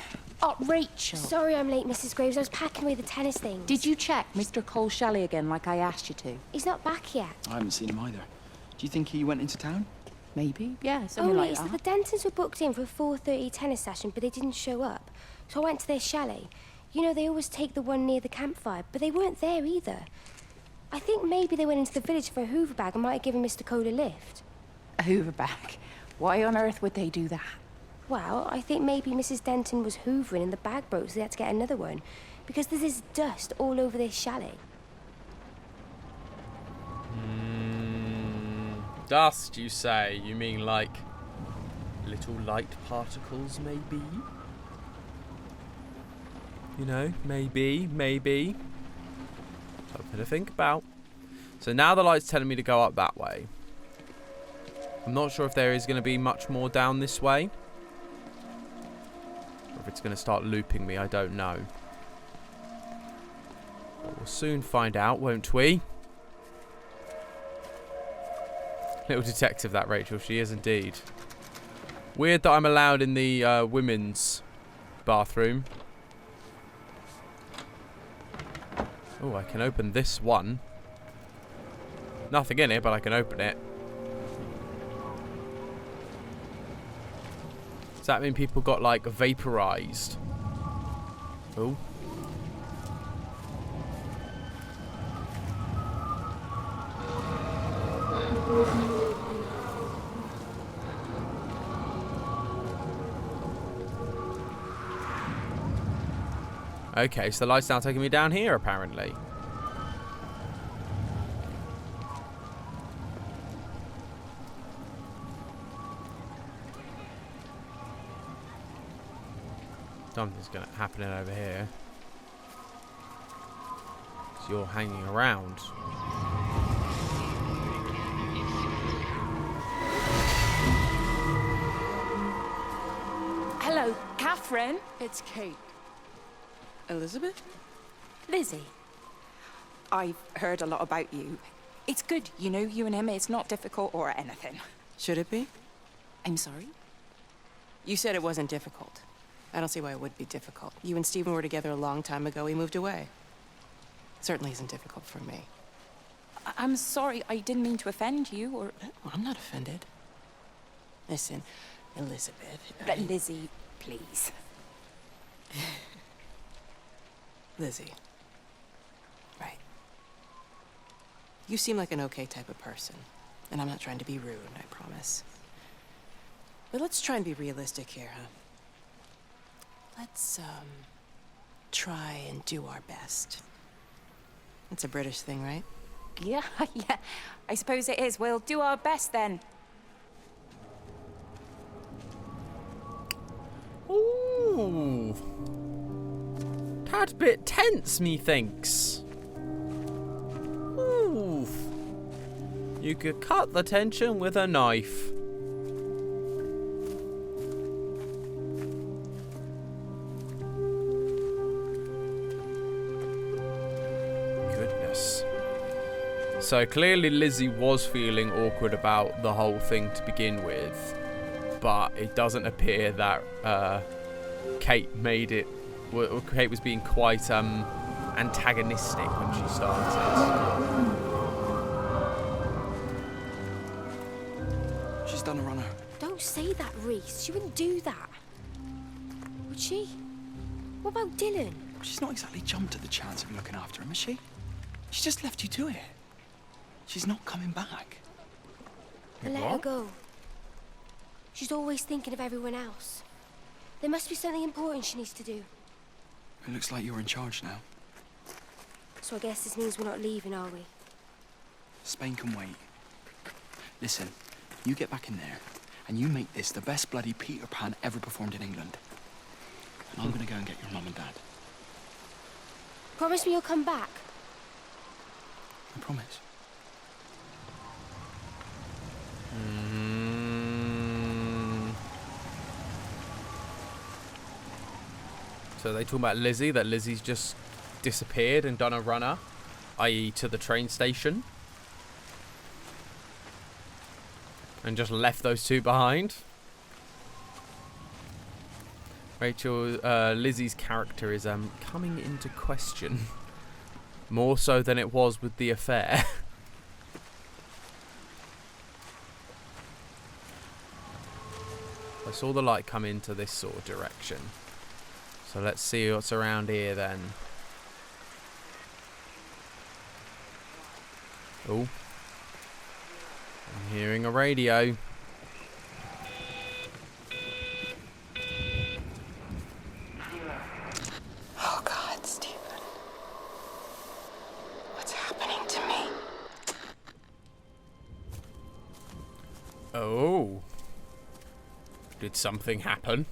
Oh, Rachel. Sorry I'm late, Mrs. Graves. I was packing away the tennis things. Did you check Mr. Cole Shelley again like I asked you to? He's not back yet. I haven't seen him either. Do you think he went into town? Maybe, yeah, something like so that. the Dentons were booked in for a 4:30 tennis session, but they didn't show up. So I went to their chalet. You know, they always take the one near the campfire, but they weren't there either. I think maybe they went into the village for a Hoover bag and might have given Mr. Cole a lift. A Hoover bag? Why on earth would they do that? Well, I think maybe Mrs. Denton was hoovering and the bag broke, so they had to get another one. Because there's this dust all over this chalet. Dust, you say? You mean like little light particles, maybe? You know, maybe. Something to think about. So now the light's telling me to go up that way. I'm not sure if there is going to be much more down this way. Or if it's going to start looping me, I don't know. But we'll soon find out, won't we? Little detective, that Rachel. She is indeed. Weird that I'm allowed in the women's bathroom. Oh, I can open this one. Nothing in it, but I can open it. Does that mean people got, like, vaporized? Oh. Okay, so the light's now taking me down here, apparently. Something's gonna happening over here. So you're hanging around. Catherine. It's Kate. Elizabeth? Lizzie. I've heard a lot about you. It's good, you know, you and him, it's not difficult or anything. Should it be? I'm sorry? You said it wasn't difficult. I don't see why it would be difficult. You and Stephen were together a long time ago. He moved away. Certainly isn't difficult for me. I'm sorry, I didn't mean to offend you, or... Well, I'm not offended. Listen, Elizabeth... Lizzie, please. Lizzie. Right. You seem like an okay type of person. And I'm not trying to be rude, I promise. But let's try and be realistic here, huh? Let's, try and do our best. That's a British thing, right? Yeah, yeah. I suppose it is. We'll do our best then. Ooh. Tad bit tense, methinks. Ooh. You could cut the tension with a knife. Goodness. So clearly Lizzie was feeling awkward about the whole thing to begin with, but it doesn't appear that Kate made it. Kate was being quite antagonistic when she started. She's done a runner. Don't say that, Reese. She wouldn't do that. Would she? What about Dylan? She's not exactly jumped at the chance of looking after him, has she? She just left you to it. She's not coming back. Let her go. She's always thinking of everyone else. There must be something important she needs to do. It looks like you're in charge now. So I guess this means we're not leaving, are we? Spain can wait. Listen, you get back in there, and you make this the best bloody Peter Pan ever performed in England. And I'm gonna go and get your mum and dad. Promise me you'll come back. I promise. So they talk about Lizzie, that Lizzie's just disappeared and done a runner, i.e. to the train station. And just left those two behind. Lizzie's character is coming into question. More so than it was with the affair. I saw the light come into this sort of direction. So let's see what's around here then. Oh. I'm hearing a radio. Oh God, Stephen. What's happening to me? Oh. Did something happen?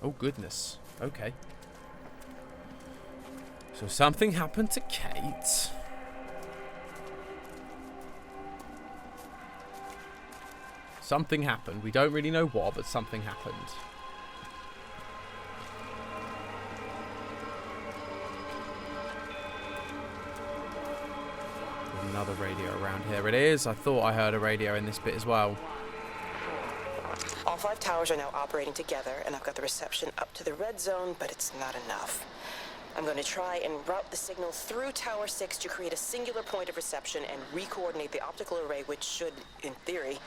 Oh goodness. Okay. So something happened to Kate. Something happened. We don't really know what, but something happened. There's another radio around here. It is. I thought I heard a radio in this bit as well. All 5 towers are now operating together, and I've got the reception up to the red zone, but it's not enough. I'm going to try and route the signal through Tower 6 to create a singular point of reception and re-coordinate the optical array, which should, in theory,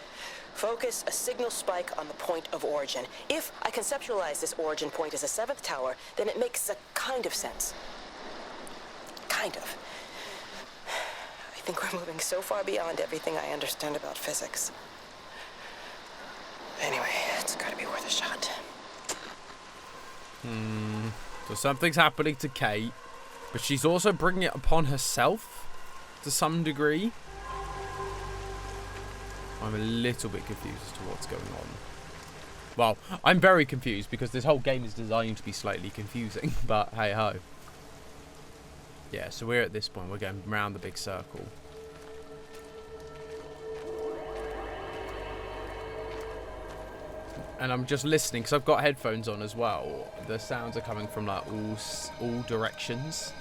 focus a signal spike on the point of origin. If I conceptualize this origin point as a 7th tower, then it makes a kind of sense. Kind of. I think we're moving so far beyond everything I understand about physics. Anyway, it's gotta be worth a shot. So something's happening to Kate, but she's also bringing it upon herself to some degree. I'm a little bit confused as to what's going on. Well, I'm very confused because this whole game is designed to be slightly confusing, but hey ho. Yeah, so we're at this point, we're going around the big circle. And I'm just listening because I've got headphones on as well. The sounds are coming from like all directions.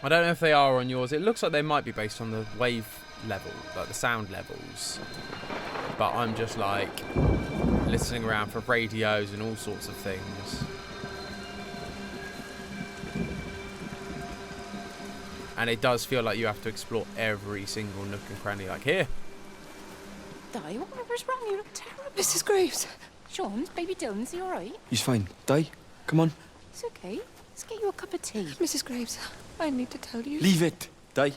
I don't know if they are on yours. It looks like they might be based on the wave level, like the sound levels. But I'm just like listening around for radios and all sorts of things. And it does feel like you have to explore every single nook and cranny. Like, here. Di, whatever's wrong? You look terrible. Mrs. Graves. Sean, baby Dylan, is he all right? He's fine. Di, come on. It's okay. Let's get you a cup of tea. Mrs. Graves, I need to tell you. Leave it, Di. Do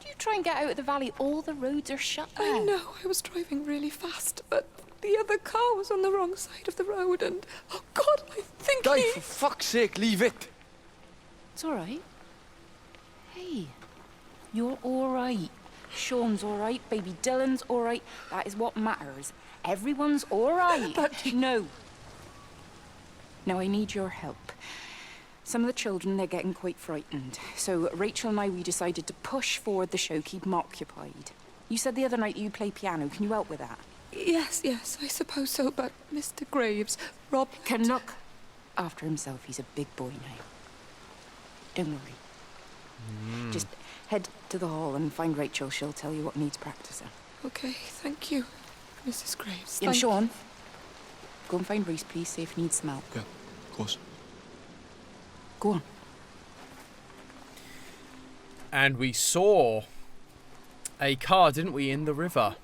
you try and get out of the valley? All the roads are shut there. I know. I was driving really fast, but the other car was on the wrong side of the road, and oh God, I think Di, for fuck's sake, leave it. It's all right. Hey, you're all right. Sean's all right. Baby Dylan's all right. That is what matters. Everyone's all right. But no. No, I need your help. Some of the children, they're getting quite frightened. So Rachel and I, we decided to push forward the show, keep them occupied. You said the other night you play piano. Can you help with that? Yes, I suppose so, but Mr. Graves, Rob can look after himself. He's a big boy now. Don't worry. Just head to the hall and find Rachel. She'll tell you what needs practicing. Okay, thank you, Mrs. Graves. And Sean, go and find Reese, please, see if he needs some help. Yeah, of course. Go on. And we saw a car, didn't we, in the river?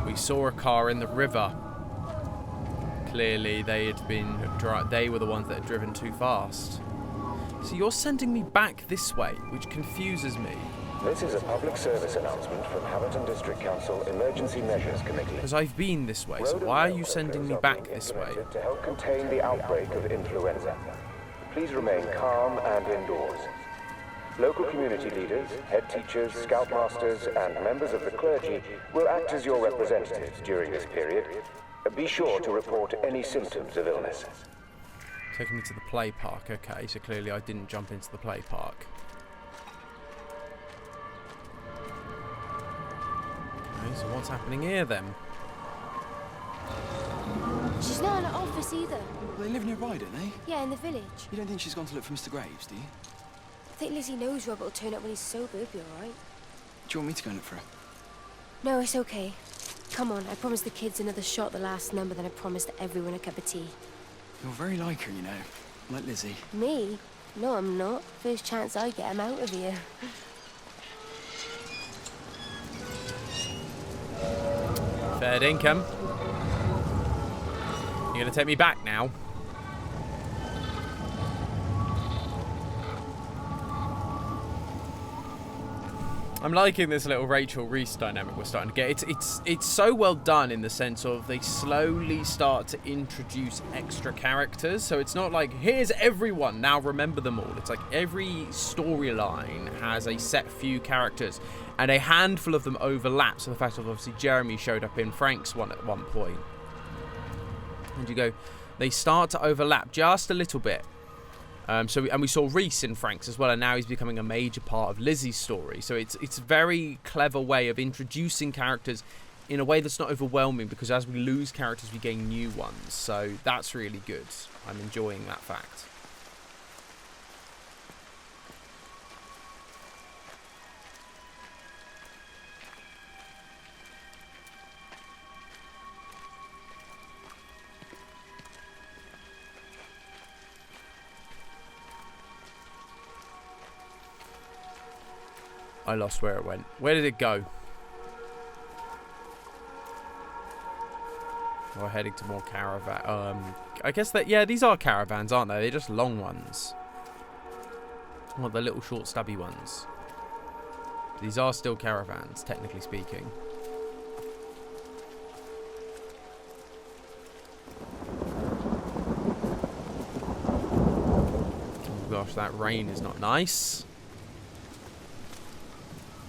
We saw a car in the river. Clearly, they were the ones that had driven too fast. So you're sending me back this way, which confuses me. This is a public service announcement from Haverton District Council Emergency Measures Committee. Because I've been this way, so why are you sending me back this way? To help contain the outbreak of influenza. Please remain calm and indoors. Local community leaders, head teachers, scoutmasters, and members of the clergy will act as your representatives during this period. Be sure to report any symptoms of illness. Taking me to the play park, okay, so clearly I didn't jump into the play park. Okay, so what's happening here then? She's not in her office either. Well, they live nearby, don't they? Yeah, in the village. You don't think she's gone to look for Mr. Graves, do you? I think Lizzie knows Robert will turn up when he's sober. He'll be all right. Do you want me to go and look for her? No, it's okay. Come on, I promised the kids another shot the last number, then I promised everyone a cup of tea. You're very like her, you know. Like Lizzie. Me? No, I'm not. First chance I get, I'm out of here. Fair income. You're gonna take me back now? I'm liking this little Rachel Reese dynamic we're starting to get. It's so well done in the sense of they slowly start to introduce extra characters. So it's not like, here's everyone, now remember them all. It's like every storyline has a set few characters and a handful of them overlap. So the fact of obviously Jeremy showed up in Frank's one at one point. And you go, they start to overlap just a little bit. We saw Reese in Frank's as well, and now he's becoming a major part of Lizzie's story. So it's a very clever way of introducing characters in a way that's not overwhelming, because as we lose characters, we gain new ones. So that's really good. I'm enjoying that fact. I lost where it went. Where did it go? We're heading to more caravan. I guess that, yeah, these are caravans, aren't they? They're just long ones. Well, the little short stubby ones. These are still caravans, technically speaking. Oh gosh, that rain is not nice.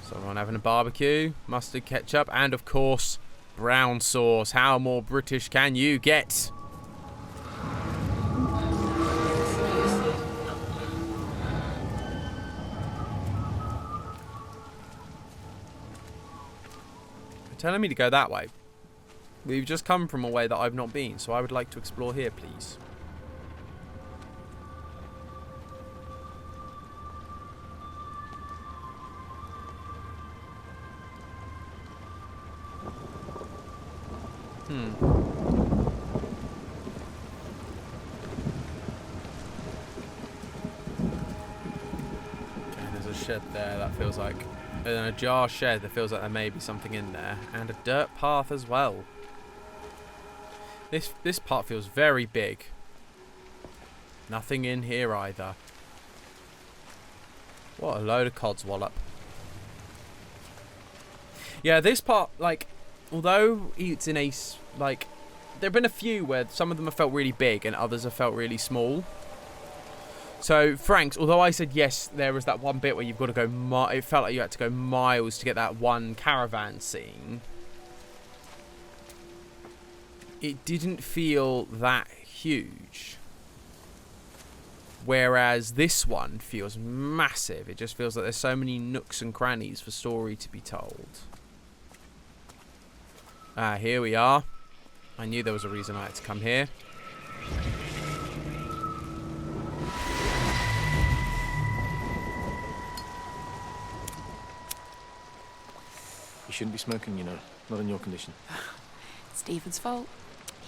Someone having a barbecue, mustard, ketchup, and of course, brown sauce. How more British can you get? telling me to go that way. We've just come from a way that I've not been, so I would like to explore here, please. Okay, there's a shed there that feels like... in a jar shed that feels like there may be something in there. And a dirt path as well. This part feels very big. Nothing in here either. What a load of codswallop. Yeah, this part, like, although it's in a, like, there have been a few where some of them have felt really big and others have felt really small. So, Frank's, although I said yes, there was that one bit where you've got to go, it felt like you had to go miles to get that one caravan scene. It didn't feel that huge. Whereas this one feels massive. It just feels like there's so many nooks and crannies for story to be told. Ah, here we are. I knew there was a reason I had to come here. You shouldn't be smoking, you know. Not in your condition. It's Stephen's fault.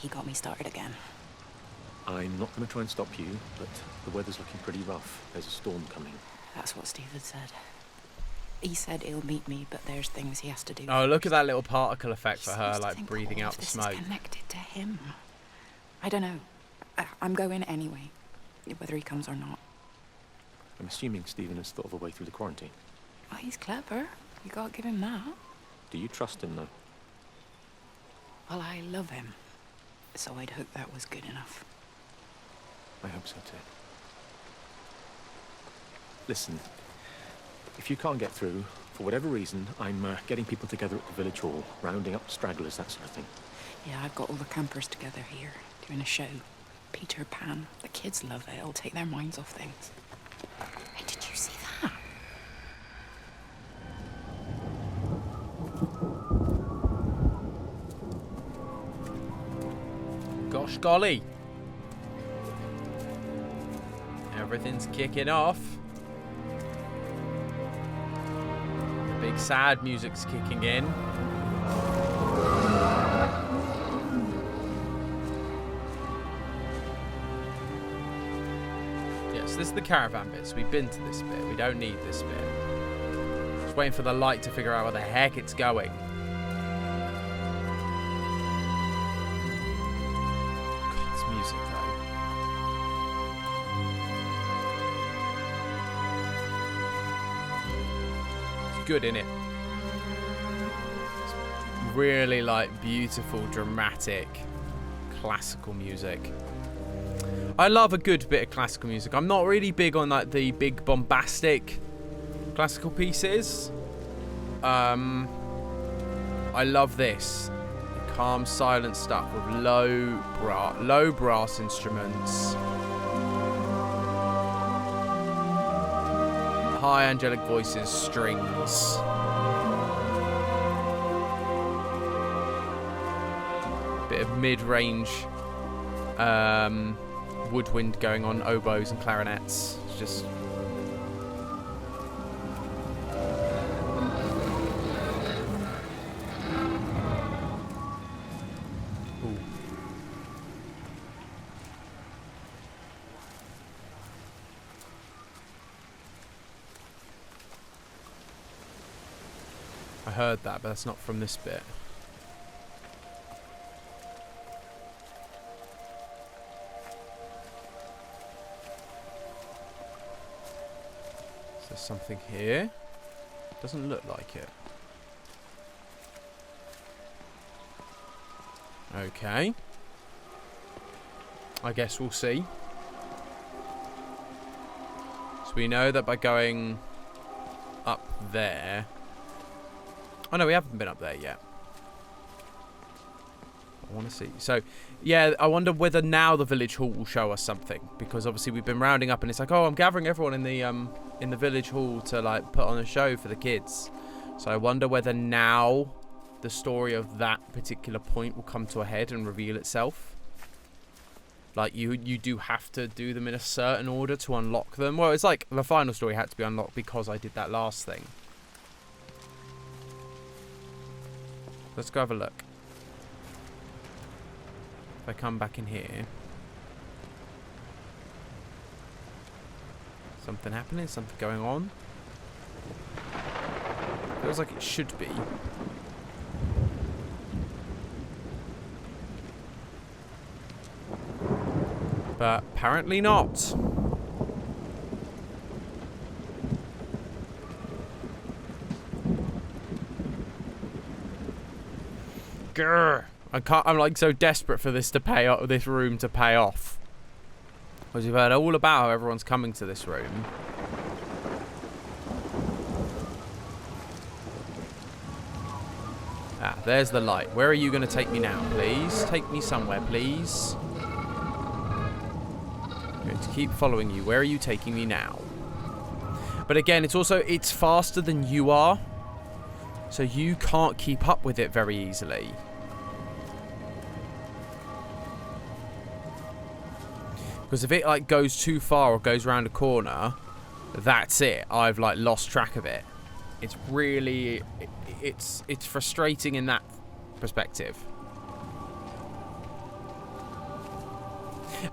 He got me started again. I'm not going to try and stop you, but the weather's looking pretty rough. There's a storm coming. That's what Stephen said. He said he'll meet me, but there's things he has to do. Oh, look at that little particle effect for her, like breathing out the smoke. This is connected to him. I don't know. I'm going anyway, whether he comes or not. I'm assuming Stephen has thought of a way through the quarantine. Well, he's clever. You can't give him that. Do you trust him, though? Well, I love him. So I'd hope that was good enough. I hope so, too. Listen, if you can't get through, for whatever reason, I'm getting people together at the village hall, rounding up stragglers, that sort of thing. Yeah, I've got all the campers together here, doing a show. Peter Pan. The kids love it. It'll take their minds off things. Hey, did you see that? Gosh golly. Everything's kicking off. The big sad music's kicking in. Yes, this is the caravan bit, so we've been to this bit. We don't need this bit. Just waiting for the light to figure out where the heck it's going. Music though. It's good, innit? It's really like beautiful, dramatic, classical music. I love a good bit of classical music. I'm not really big on like the big bombastic classical pieces. I love this. Calm, silent stuff with low brass instruments, high angelic voices, strings. Bit of mid-range woodwind going on, oboes and clarinets. It's just... I heard that, but that's not from this bit. Is there something here? Doesn't look like it. Okay. I guess we'll see. So we know that by going up there... Oh no, we haven't been up there yet. I want to see. So, yeah, I wonder whether now the village hall will show us something, because obviously we've been rounding up, and it's like, oh, I'm gathering everyone in the village hall to like put on a show for the kids. So I wonder whether now the story of that particular point will come to a head and reveal itself. Like, you do have to do them in a certain order to unlock them. Well, it's like the final story had to be unlocked because I did that last thing. Let's go have a look. If I come back in here. Something happening? Something going on? Feels like it should be. But apparently not. Grr. I'm like so desperate for this to pay off, this room to pay off. Because we've heard all about how everyone's coming to this room. Ah, there's the light. Where are you going to take me now, please? Take me somewhere, please. I'm going to keep following you. Where are you taking me now? But again, it's faster than you are. So you can't keep up with it very easily. Because if it like goes too far or goes around a corner, that's it. I've like lost track of it. It's really, it's frustrating in that perspective.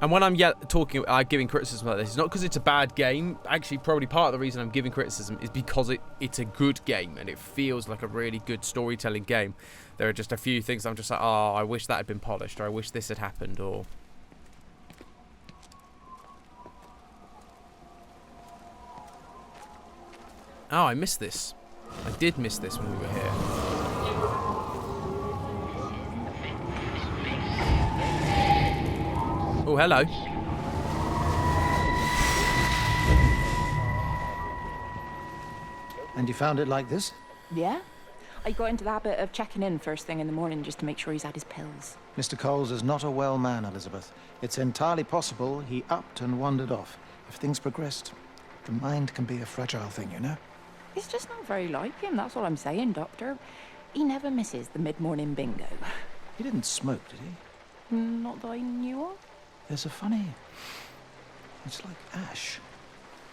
And when I'm giving criticism like this, it's not because it's a bad game. Actually, probably part of the reason I'm giving criticism is because it's a good game and it feels like a really good storytelling game. There are just a few things I'm just like, oh, I wish that had been polished, or I wish this had happened, or... Oh, I missed this. I did miss this when we were here. Oh, hello. And you found it like this? Yeah. I got into the habit of checking in first thing in the morning just to make sure he's had his pills. Mr. Coles is not a well man, Elizabeth. It's entirely possible he upped and wandered off. If things progressed, the mind can be a fragile thing, you know? It's just not very like him, that's all I'm saying, Doctor. He never misses the mid-morning bingo. He didn't smoke, did he? Not that I knew of. There's a funny... It's like ash.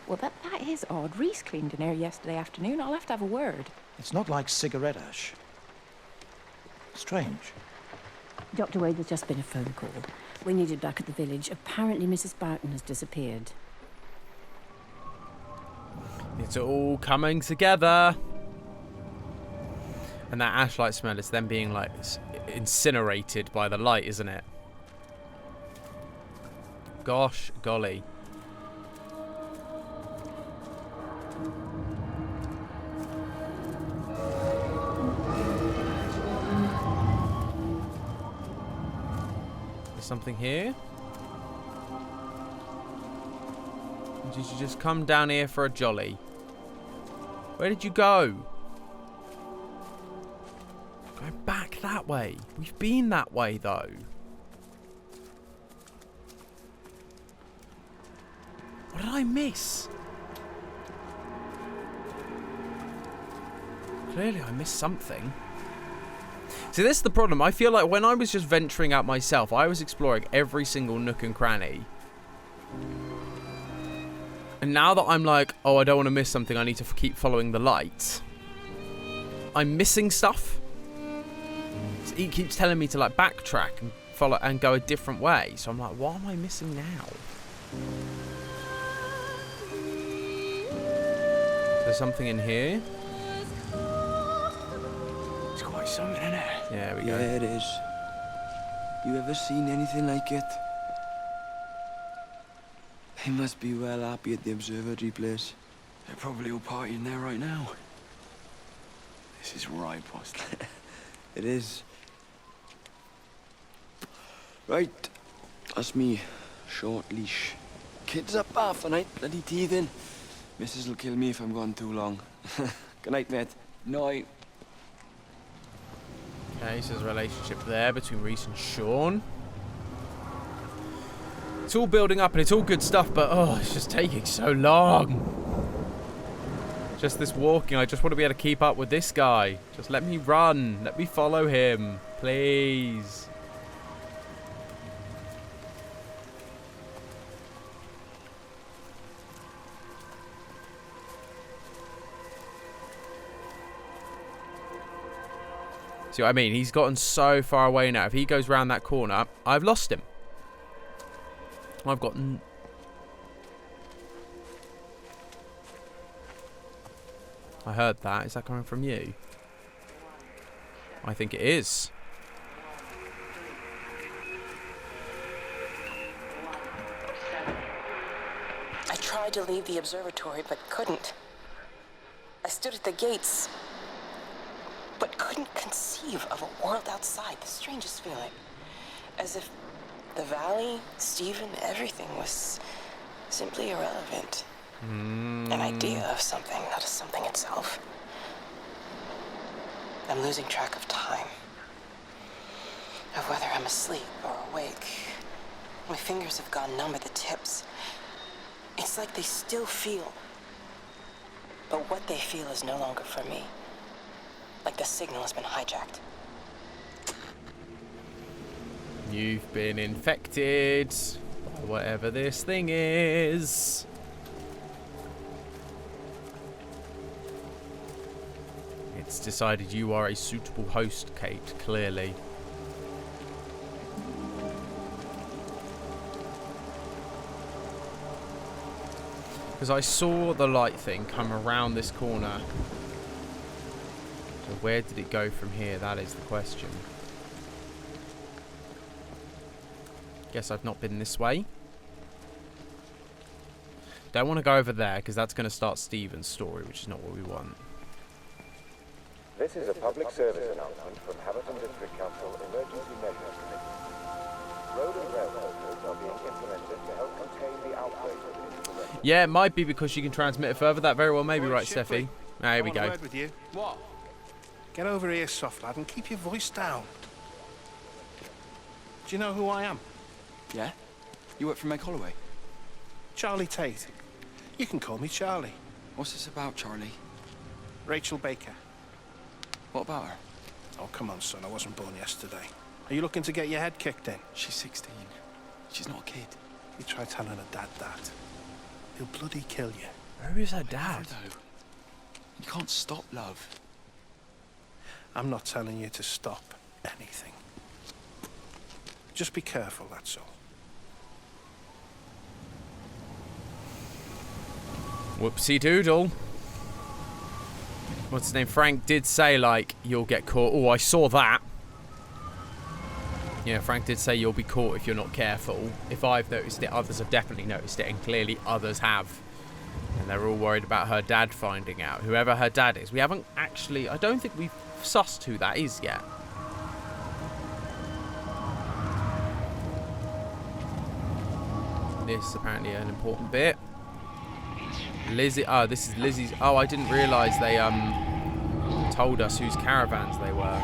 Well, that is odd. Reese cleaned in here yesterday afternoon. I'll have to have a word. It's not like cigarette ash. Strange. Dr. Wade, there's just been a phone call. We need you back at the village. Apparently Mrs. Barton has disappeared. It's all coming together. And that ash light smell is then being like incinerated by the light, isn't it? Gosh golly. There's something here. Did you just come down here for a jolly? Where did you go? Go back that way. We've been that way, though. What did I miss? Clearly I missed something. See, this is the problem. I feel like when I was just venturing out myself, I was exploring every single nook and cranny. And now that I'm like, oh, I don't want to miss something, I need to keep following the light. I'm missing stuff. He keeps telling me to like backtrack and follow and go a different way. So I'm like, what am I missing now? There's something in here. It's quite something, isn't it? Yeah, we go. Yeah, it is. You ever seen anything like it? They must be well happy at the observatory place. They're probably all partying there right now. This is right, boss. It is. Right. That's me. Short leash. Kids up half a night, bloody teething. Missus will kill me if I'm gone too long. Good night, mate. Night. Okay, so there's a relationship there between Reese and Sean. It's all building up and it's all good stuff, but oh, it's just taking so long. Just this walking. I just want to be able to keep up with this guy. Just let me run. Let me follow him. Please. See what I mean? He's gotten so far away now. If he goes round that corner, I've lost him. I've gotten... I heard that. Is that coming from you? I think it is. I tried to leave the observatory, but couldn't. I stood at the gates, but couldn't conceive of a world outside. The strangest feeling. As if the valley, Stephen, everything was simply irrelevant. An idea of something, not a something itself. I'm losing track of time. Of whether I'm asleep or awake. My fingers have gone numb at the tips. It's like they still feel. But what they feel is no longer for me. Like the signal has been hijacked. You've been infected by whatever this thing is. It's decided you are a suitable host, Kate, clearly. Because I saw the light thing come around this corner. So where did it go from here? That is the question. Guess I've not been this way. Don't want to go over there because that's going to start Stephen's story, which is not what we want. This is a public service announcement from Haverton District Council Emergency Measures Committee. Road and rail closures are being implemented to help contain the outbreak of influenza. Yeah, it might be because you can transmit it further. That very well may be right, Steffi. Ah, here we go. With you. What? Get over here, soft lad, and keep your voice down. Do you know who I am? Yeah? You work for Meg Holloway? Charlie Tate. You can call me Charlie. What's this about, Charlie? Rachel Baker. What about her? Oh, come on, son. I wasn't born yesterday. Are you looking to get your head kicked in? She's 16. She's not a kid. You try telling her dad that. He'll bloody kill you. Where is her dad? You can't stop love. I'm not telling you to stop anything. Just be careful, that's all. Whoopsie doodle. What's his name? Frank did say, like, you'll get caught. Oh, I saw that. Yeah, Frank did say you'll be caught if you're not careful. If I've noticed it, others have definitely noticed it, and clearly others have. And they're all worried about her dad finding out. Whoever her dad is. We haven't actually... I don't think we've sussed who that is yet. This is apparently an important bit. Lizzie... Oh, this is Lizzie's... Oh, I didn't realise they told us whose caravans they were.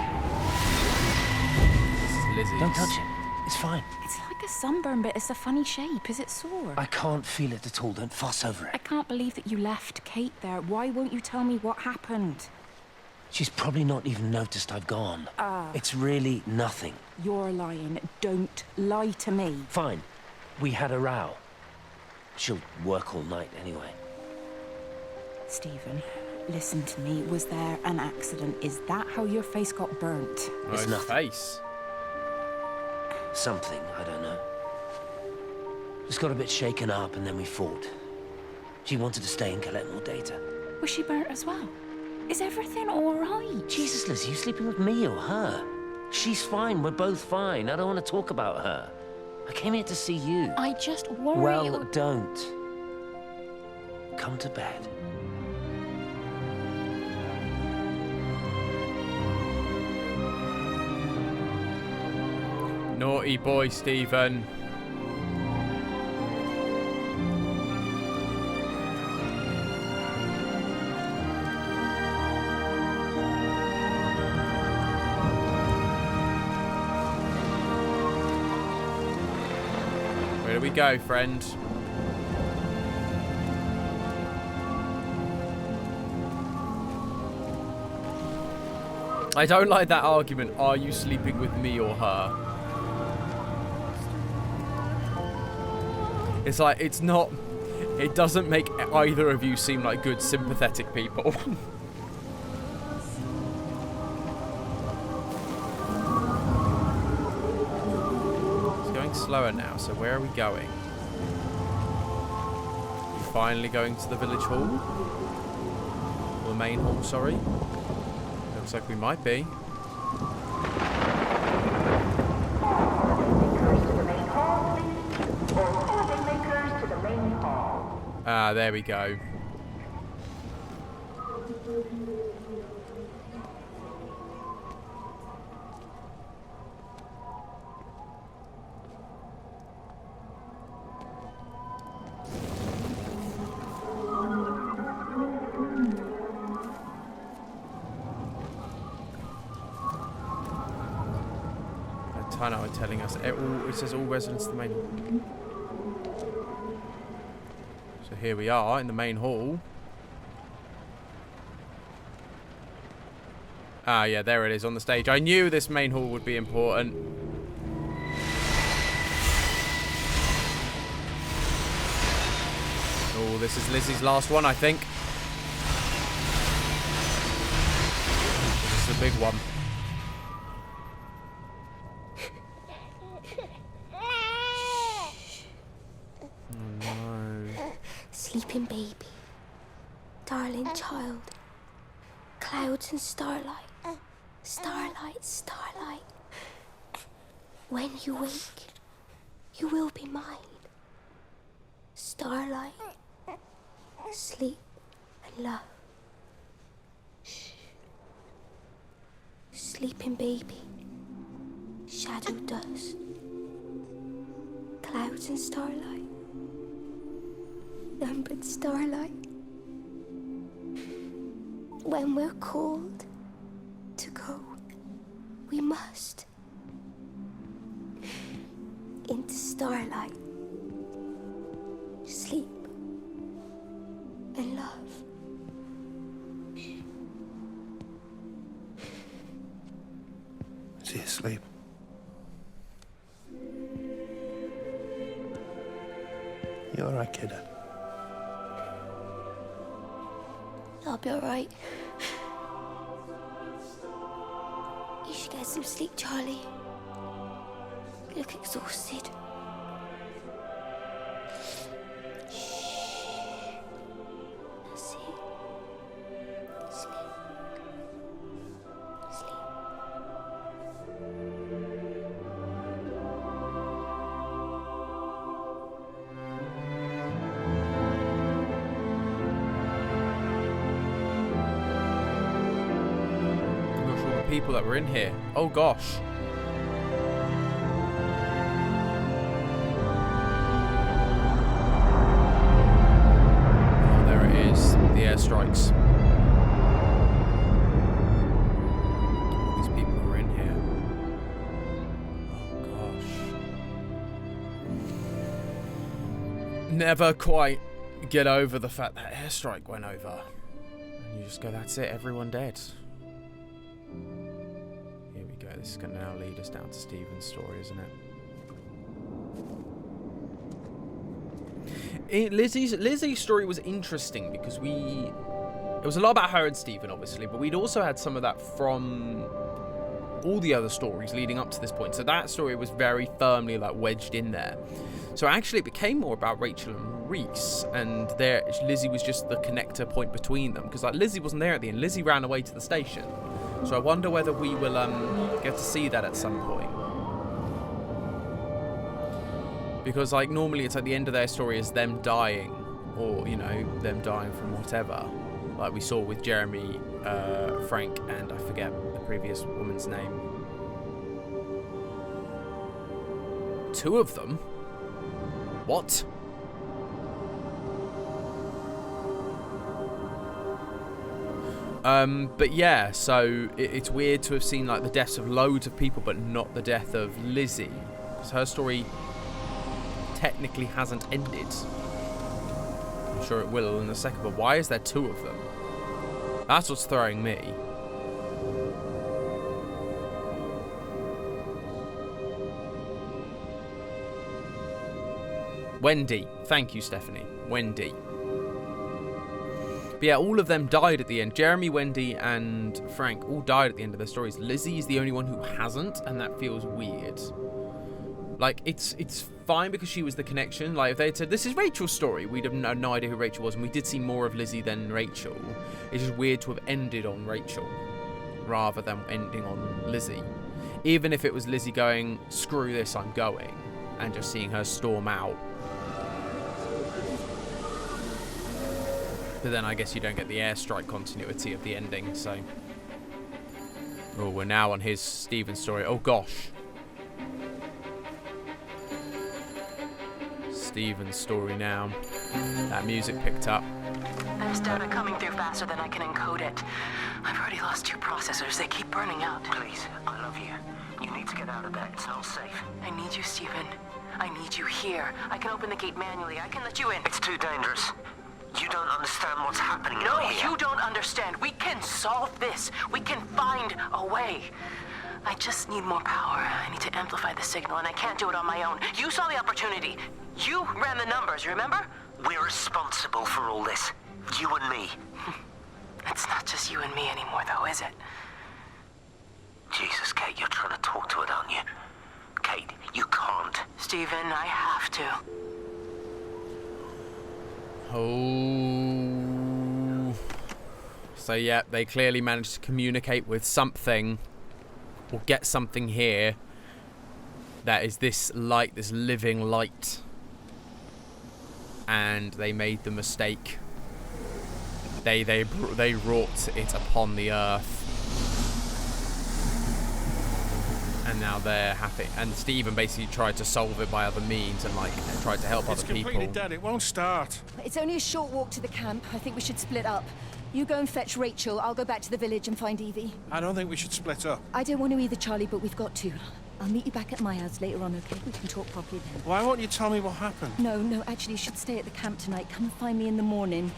This is Lizzie's. Don't touch it. It's fine. It's like a sunburn, but it's a funny shape. Is it sore? I can't feel it at all. Don't fuss over it. I can't believe that you left Kate there. Why won't you tell me what happened? She's probably not even noticed I've gone. It's really nothing. You're lying. Don't lie to me. Fine. We had a row. She'll work all night anyway. Stephen, listen to me. Was there an accident? Is that how your face got burnt? It's nothing. Face. Something, I don't know. Just got a bit shaken up and then we fought. She wanted to stay and collect more data. Was she burnt as well? Is everything all right? Jesus, Liz, are you sleeping with me or her? She's fine. We're both fine. I don't want to talk about her. I came here to see you. I just worry... Well, don't. Come to bed. Naughty boy, Stephen. Where do we go, friend? I don't like that argument. Are you sleeping with me or her? It's like, it's not... It doesn't make either of you seem like good, sympathetic people. It's going slower now, so where are we going? We're finally going to the village hall? Or the main hall, sorry. Looks like we might be. Ah, there we go. Tano are telling us it says all residents of the main hall. So here we are in the main hall. Ah, yeah, there it is on the stage. I knew this main hall would be important. Oh, this is Lizzie's last one, I think. This is the big one. Sleeping baby, darling child, clouds and starlight, starlight, starlight. When you wake, you will be mine. Starlight, sleep and love. Shh. Sleeping baby, shadow dust, clouds and starlight. Numbered starlight. When we're called to go, we must into starlight, sleep and love. Is he asleep? You all right, kid? I'll be all right. You should get some sleep, Charlie. You look exhausted. Shh. That's it. Sleep. Sleep. People that were in here. Oh gosh. Oh, there it is. The airstrikes. All these people were in here. Oh gosh. Never quite get over the fact that airstrike went over. And you just go, that's it, everyone dead. This is going to now lead us down to Stephen's story, isn't it? Lizzie's story was interesting because it was a lot about her and Stephen, obviously, but we'd also had some of that from all the other stories leading up to this point. So that story was very firmly like wedged in there. So actually it became more about Rachel and Reese, and Lizzie was just the connector point between them, because like Lizzie wasn't there at the end. Lizzie ran away to the station. So I wonder whether we will get to see that at some point. Because like normally it's at the end of their story is them dying, or you know, them dying from whatever. Like we saw with Jeremy, Frank, and I forget the previous woman's name. 2 of them? What? But yeah, so it's weird to have seen like the deaths of loads of people, but not the death of Lizzie, because her story technically hasn't ended. I'm sure it will in a second, but why is there 2 of them? That's what's throwing me. Wendy. Thank you, Stephanie. Wendy. But yeah, all of them died at the end. Jeremy, Wendy, and Frank all died at the end of their stories. Lizzie is the only one who hasn't, and that feels weird. Like, it's fine because she was the connection. Like, if they had said, this is Rachel's story, we'd have no idea who Rachel was, and we did see more of Lizzie than Rachel. It's just weird to have ended on Rachel rather than ending on Lizzie. Even if it was Lizzie going, screw this, I'm going, and just seeing her storm out. But then I guess you don't get the airstrike continuity of the ending, so... Oh, we're now on his Stephen story. Oh, gosh. Stephen's story now. That music picked up. This data coming through faster than I can encode it. I've already lost 2 processors. They keep burning out. Please, I love you. You need to get out of there. It's not safe. I need you, Stephen. I need you here. I can open the gate manually. I can let you in. It's too dangerous. You don't understand what's happening No, out here. you don't understand. We can solve this. We can find a way. I just need more power. I need to amplify the signal, and I can't do it on my own. You saw the opportunity. You ran the numbers, remember? We're responsible for all this. You and me. It's not just you and me anymore, though, is it? Jesus, Kate, you're trying to talk to it, aren't you? Kate, you can't. Stephen, I have to. Oh. So, yeah, they clearly managed to communicate with something, or get something here, that is this light, this living light. And they made the mistake. They wrought it upon the earth. And now they're happy. And Stephen basically tried to solve it by other means and like tried to help other people. It's completely dead. It won't start. It's only a short walk to the camp. I think we should split up. You go and fetch Rachel. I'll go back to the village and find Evie. I don't think we should split up. I don't want to either, Charlie, but we've got to. I'll meet you back at my house later on, okay? We can talk properly then. Why won't you tell me what happened? No, actually, you should stay at the camp tonight. Come and find me in the morning.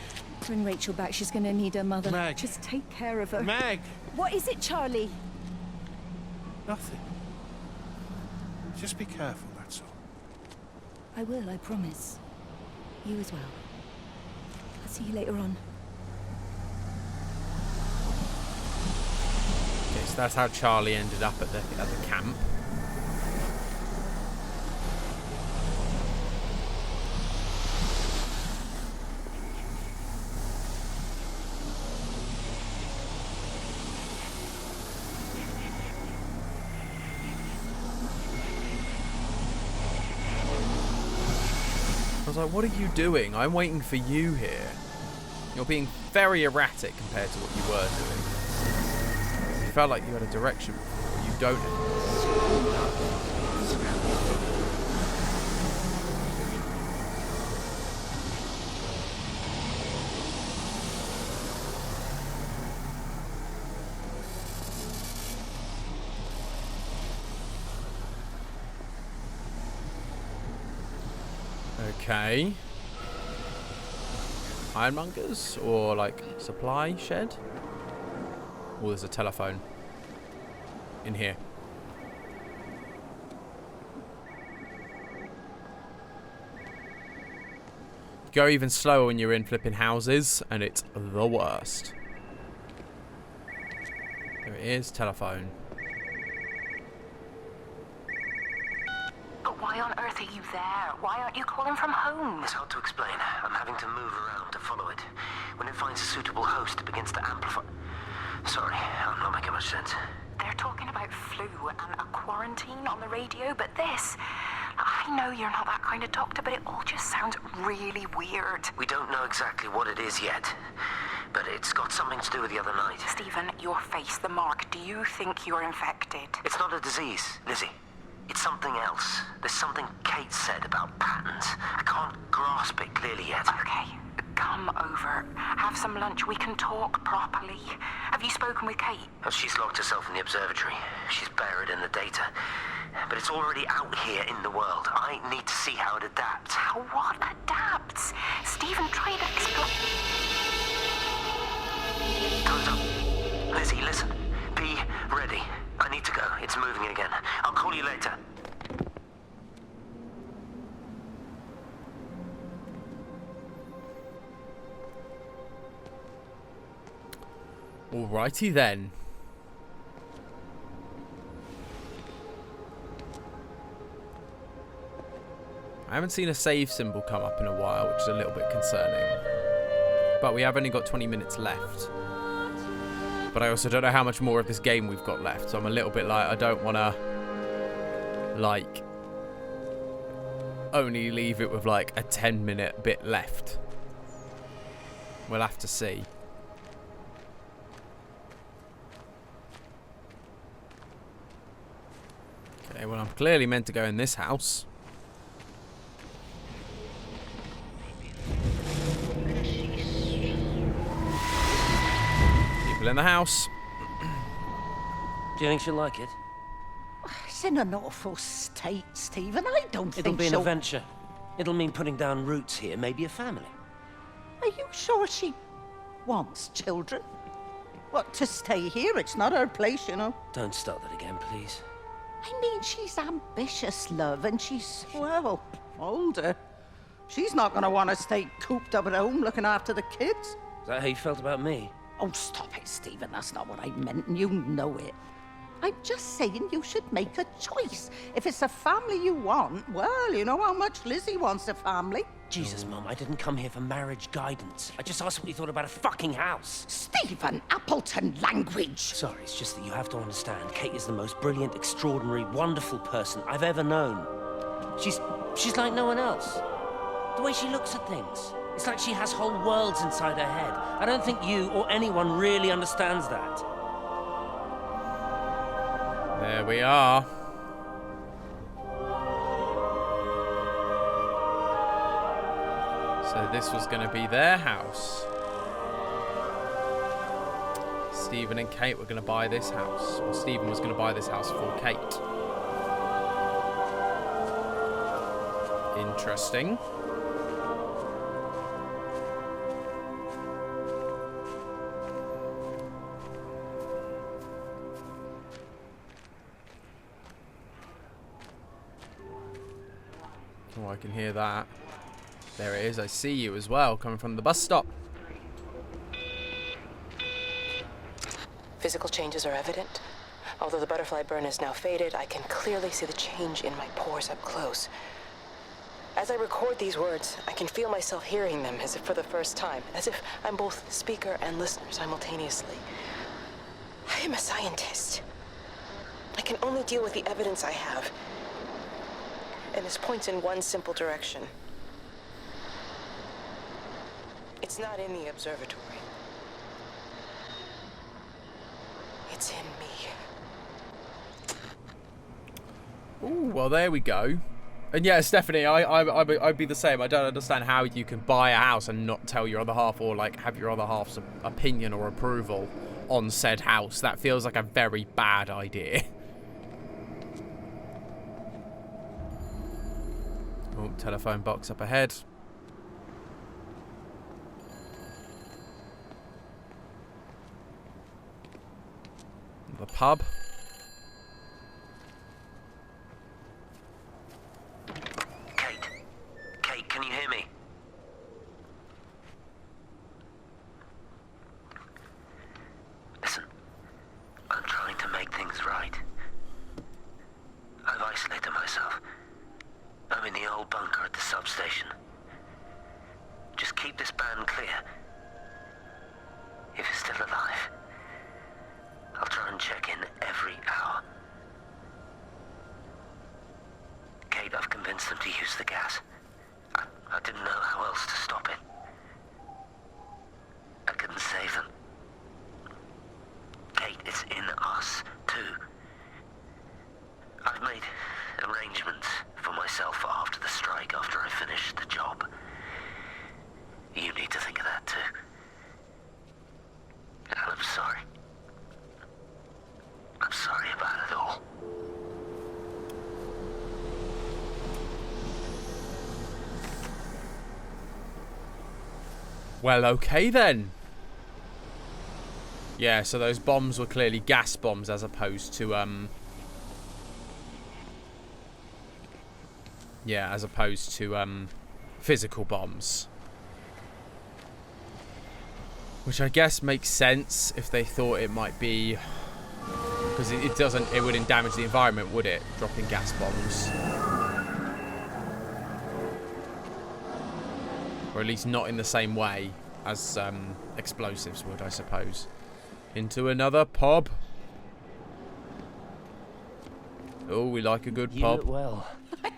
Bring Rachel back. She's going to need her mother. Meg. Just take care of her. Meg! What is it, Charlie? Nothing. Just be careful, that's all. I will, I promise. You as well. I'll see you later on. Okay, so that's how Charlie ended up at the camp. I was like, what are you doing? I'm waiting for you here. You're being very erratic compared to what you were doing. You felt like you had a direction before. You don't anymore. Okay. Ironmongers or like supply shed? Oh, there's a telephone in here. Go even slower when you're in flipping houses, and it's the worst. There it is, telephone. But why on earth are you there? Why aren't you calling from home? It's hard to explain. I'm having to move around to follow it. When it finds a suitable host, it begins to amplify. Sorry, I'm not making much sense. They're talking about flu and a quarantine on the radio, but this... I know you're not that kind of doctor, but it all just sounds really weird. We don't know exactly what it is yet, but it's got something to do with the other night. Stephen, your face, the mark, do you think you're infected? It's not a disease, Lizzie. It's something else. There's something Kate said about patterns. I can't grasp it clearly yet. Okay, come over. Have some lunch. We can talk properly. Have you spoken with Kate? She's locked herself in the observatory. She's buried in the data. But it's already out here in the world. I need to see how it adapts. How what adapts? Stephen, try to explain. Time's up. Lizzie, listen. Be ready. I need to go. It's moving again. I'll call you later. Alrighty then. I haven't seen a save symbol come up in a while, which is a little bit concerning. But we have only got 20 minutes left. But I also don't know how much more of this game we've got left, so I'm a little bit like, I don't want to, like, only leave it with, like, a 10-minute bit left. We'll have to see. Okay, well, I'm clearly meant to go in this house. People in the house. Do you think she'll like it? It's in an awful state, Stephen. I don't It'll think be an she'll... adventure. It'll mean putting down roots here, maybe a family. Are you sure she wants children? What, to stay here? It's not her place, you know. Don't start that again, please. I mean, she's ambitious, love, and she's, well, older. She's not going to want to stay cooped up at home looking after the kids. Is that how you felt about me? Oh, stop it, Stephen. That's not what I meant, and you know it. I'm just saying you should make a choice. If it's a family you want, well, you know how much Lizzie wants a family. Jesus, Mum, I didn't come here for marriage guidance. I just asked what you thought about a fucking house. Stephen Appleton language. Sorry, it's just that you have to understand. Kate is the most brilliant, extraordinary, wonderful person I've ever known. She's like no one else. The way she looks at things. It's like she has whole worlds inside her head. I don't think you or anyone really understands that. There we are. So this was going to be their house. Stephen and Kate were going to buy this house. Or Stephen was going to buy this house for Kate. Interesting. Oh, I can hear that. There it is. I see you as well, coming from the bus stop. Physical changes are evident. Although the butterfly burn is now faded, I can clearly see the change in my pores up close. As I record these words, I can feel myself hearing them as if for the first time, as if I'm both speaker and listener simultaneously. I am a scientist. I can only deal with the evidence I have. And this points in one simple direction. It's not in the observatory. It's in me. Ooh, well, there we go. And yeah, Stephanie, I'd be the same. I don't understand how you can buy a house and not tell your other half, or like have your other half's opinion or approval on said house. That feels like a very bad idea. Oh, telephone box up ahead. The pub. Kate, can you hear me? Listen, I'm trying to make things right. I've isolated myself. I'm in the old bunker at the substation. Just keep this band clear. If it's still alive, I'll try and check in every hour. Kate, I've convinced them to use the gas. I didn't know how else to stop it. I couldn't save them. Kate, it's in us, too. I've made arrangements for myself after the strike, after I finish the job. You need to think of that, too. And I'm sorry. I'm sorry about it all. Well, okay then. Yeah, so those bombs were clearly gas bombs as opposed to, yeah, as opposed to, physical bombs. Which I guess makes sense if they thought it might be... Because it wouldn't damage the environment, would it? Dropping gas bombs. Or at least not in the same way as explosives would, I suppose. Into another pub. Oh, we like a good You pub. look well. I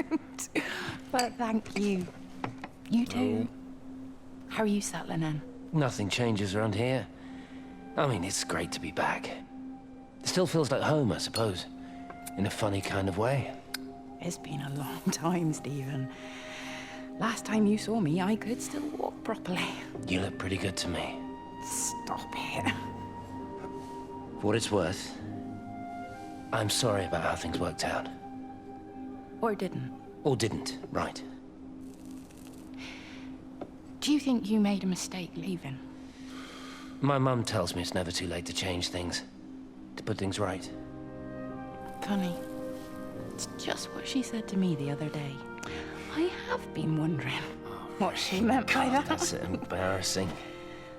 don't. But thank you. You do. How are you settling in? Nothing changes around here. I mean, it's great to be back. It still feels like home, I suppose. In a funny kind of way. It's been a long time, Stephen. Last time you saw me, I could still walk properly. You look pretty good to me. Stop it. For what it's worth, I'm sorry about how things worked out. Or didn't. Or didn't, right. Do you think you made a mistake leaving? My mum tells me it's never too late to change things. To put things right. Funny. It's just what she said to me the other day. I have been wondering what she meant by that. That's embarrassing.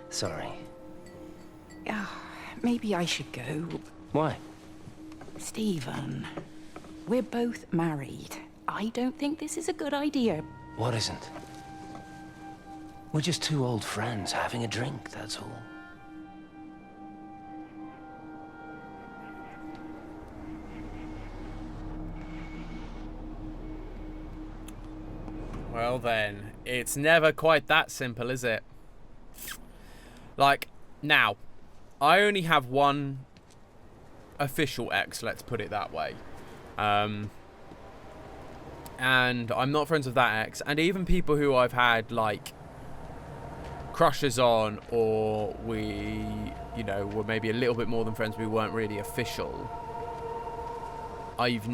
Sorry. Maybe I should go. Why? Stephen, we're both married. I don't think this is a good idea. What isn't? We're just two old friends having a drink, that's all. Well then, it's never quite that simple, is it? Like, now, I only have one official ex, let's put it that way. And I'm not friends with that ex. And even people who I've had, like, crushes on, or we, you know, were maybe a little bit more than friends, we weren't really official. I'm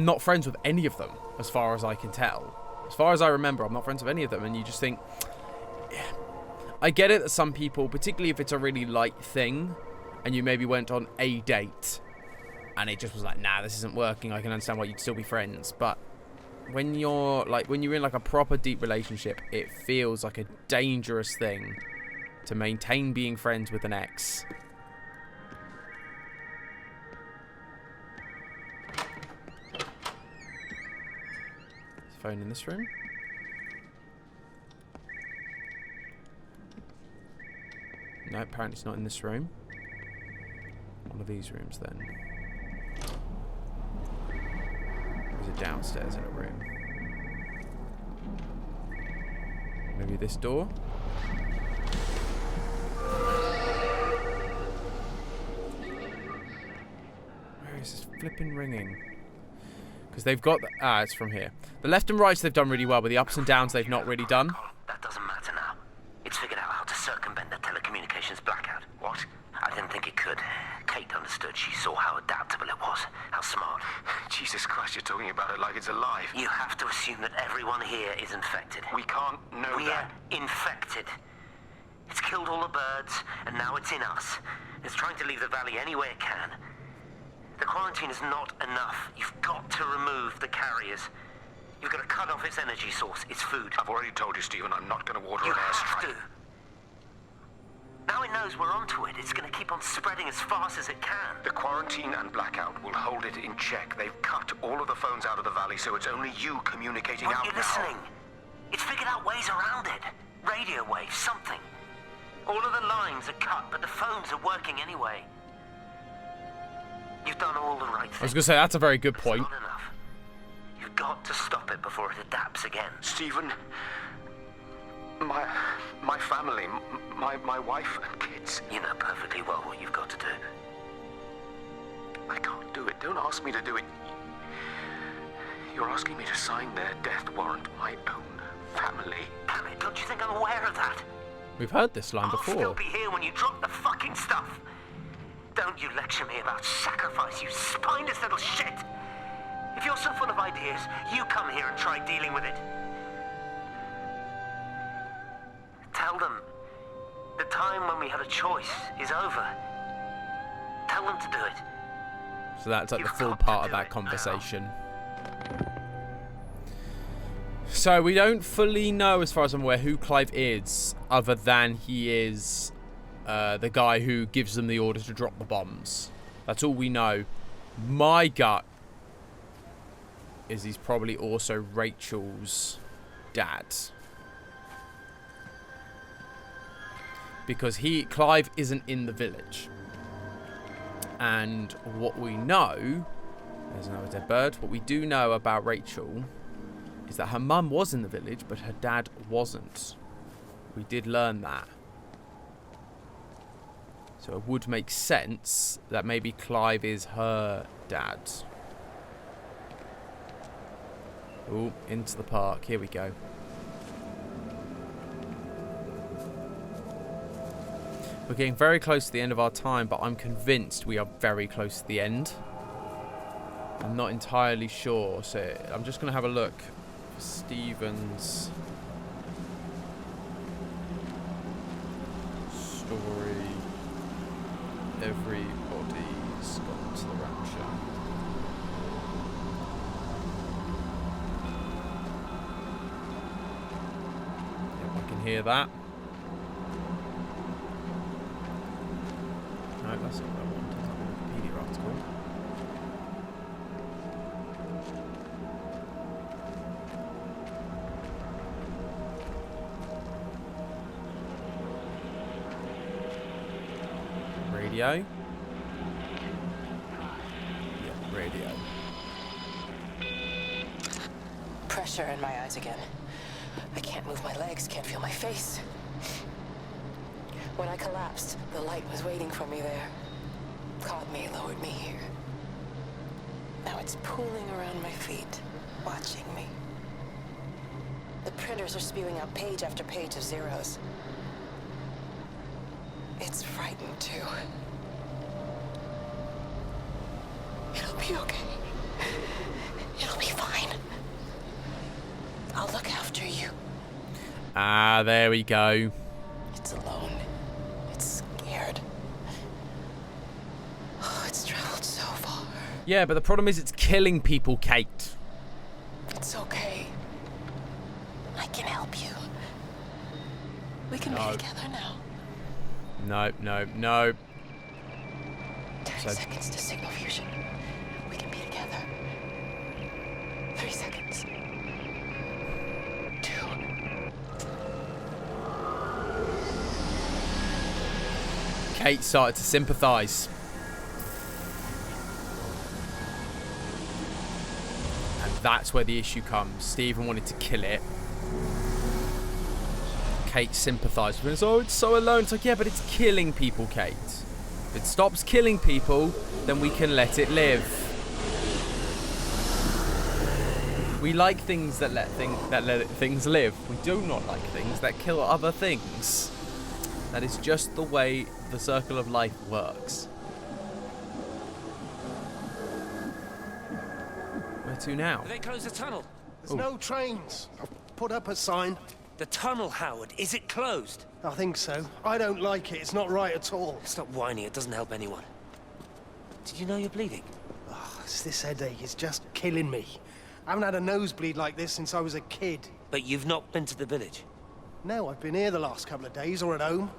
not friends with any of them, as far as I can tell. As far as I remember, I'm not friends with any of them. And you just think, yeah. I get it that some people, particularly if it's a really light thing, and you maybe went on a date, and it just was like, nah, this isn't working, I can understand why you'd still be friends. But when you're in like a proper deep relationship, it feels like a dangerous thing to maintain being friends with an ex. Is the phone in this room? No, apparently it's not in this room. One of these rooms then. Or is it downstairs in a room? Maybe this door? Where is this flipping ringing? Because they've got... it's from here. The left and rights they've done really well, but the ups and downs they've not really done. That doesn't matter now. It's figured out how to circumvent the telecommunications blackout. What? I didn't think it could. Kate understood. She saw how adaptable it was. How smart. Jesus Christ, you're talking about it like it's alive. You have to assume that everyone here is infected. We can't know that. We're infected. It's killed all the birds, and now it's in us. It's trying to leave the valley any way it can. The quarantine is not enough. You've got to remove the carriers. You've got to cut off its energy source, its food. I've already told you, Stephen, I'm not going to water an airstrike. You have to. Now it knows we're onto it. It's going to keep on spreading as fast as it can. The quarantine and blackout will hold it in check. They've cut all of the phones out of the valley, so it's only you communicating out now. Aren't you listening? It's figured out ways around it. Radio waves, something. All of the lines are cut, but the phones are working anyway. You've done all the right things. I was going to say, that's a very good point. It's not enough. You've got to stop it before it adapts again. Stephen, my family, my wife and kids. You know perfectly well what you've got to do. I can't do it. Don't ask me to do it. You're asking me to sign their death warrant, my own family. Damn it, don't you think I'm aware of that? We've heard this line before. I'll still be here when you drop the fucking stuff. Don't you lecture me about sacrifice, you spineless little shit. If you're so full of ideas, you come here and try dealing with it. Tell them the time when we had a choice is over. Tell them to do it. So that's like the full part of that conversation. So we don't fully know, as far as I'm aware, who Clive is, other than he is the guy who gives them the order to drop the bombs. That's all we know. My gut is he's probably also Rachel's dad. Because Clive isn't in the village. And what we know, there's another dead bird, what we do know about Rachel is that her mum was in the village, but her dad wasn't. We did learn that. So it would make sense that maybe Clive is her dad. Oh, into the park. Here we go. We're getting very close to the end of our time, but I'm convinced we are very close to the end. I'm not entirely sure, so I'm just going to have a look. Stephen's story. Everybody's gone to the Rapture. Yep, I can hear that. No, that's not what I want. That's not a Wikipedia article. Radio. Yeah, radio. Pressure in my eyes again. I can't move my legs, can't feel my face. When I collapsed, the light was waiting for me there. Caught me, lowered me here. Now it's pooling around my feet, watching me. The printers are spewing out page after page of zeros. It's frightened too. It'll be okay. It'll be fine. I'll look after you. Ah, there we go. It's alone. It's scared. Oh, it's traveled so far. Yeah, but the problem is it's killing people, Kate. It's okay. I can help you. We can No. be together now. No, no, no. 30 seconds to signal fusion. We can be together. 3 seconds. 2. Kate started to sympathise. And that's where the issue comes. Stephen wanted to kill it. Kate sympathised with him. Oh, it's so alone. It's like, yeah, but it's killing people, Kate. If it stops killing people, then we can let it live. We like things that let things live. We do not like things that kill other things. That is just the way the circle of life works. Where to now? Have they closed the tunnel? There's no trains. I've put up a sign. The tunnel, Howard, is it closed? I think so. I don't like it. It's not right at all. Stop whining, it doesn't help anyone. Did you know you're bleeding? Oh, it's this headache. It's just killing me. I haven't had a nosebleed like this since I was a kid. But you've not been to the village? No, I've been here the last couple of days, or at home.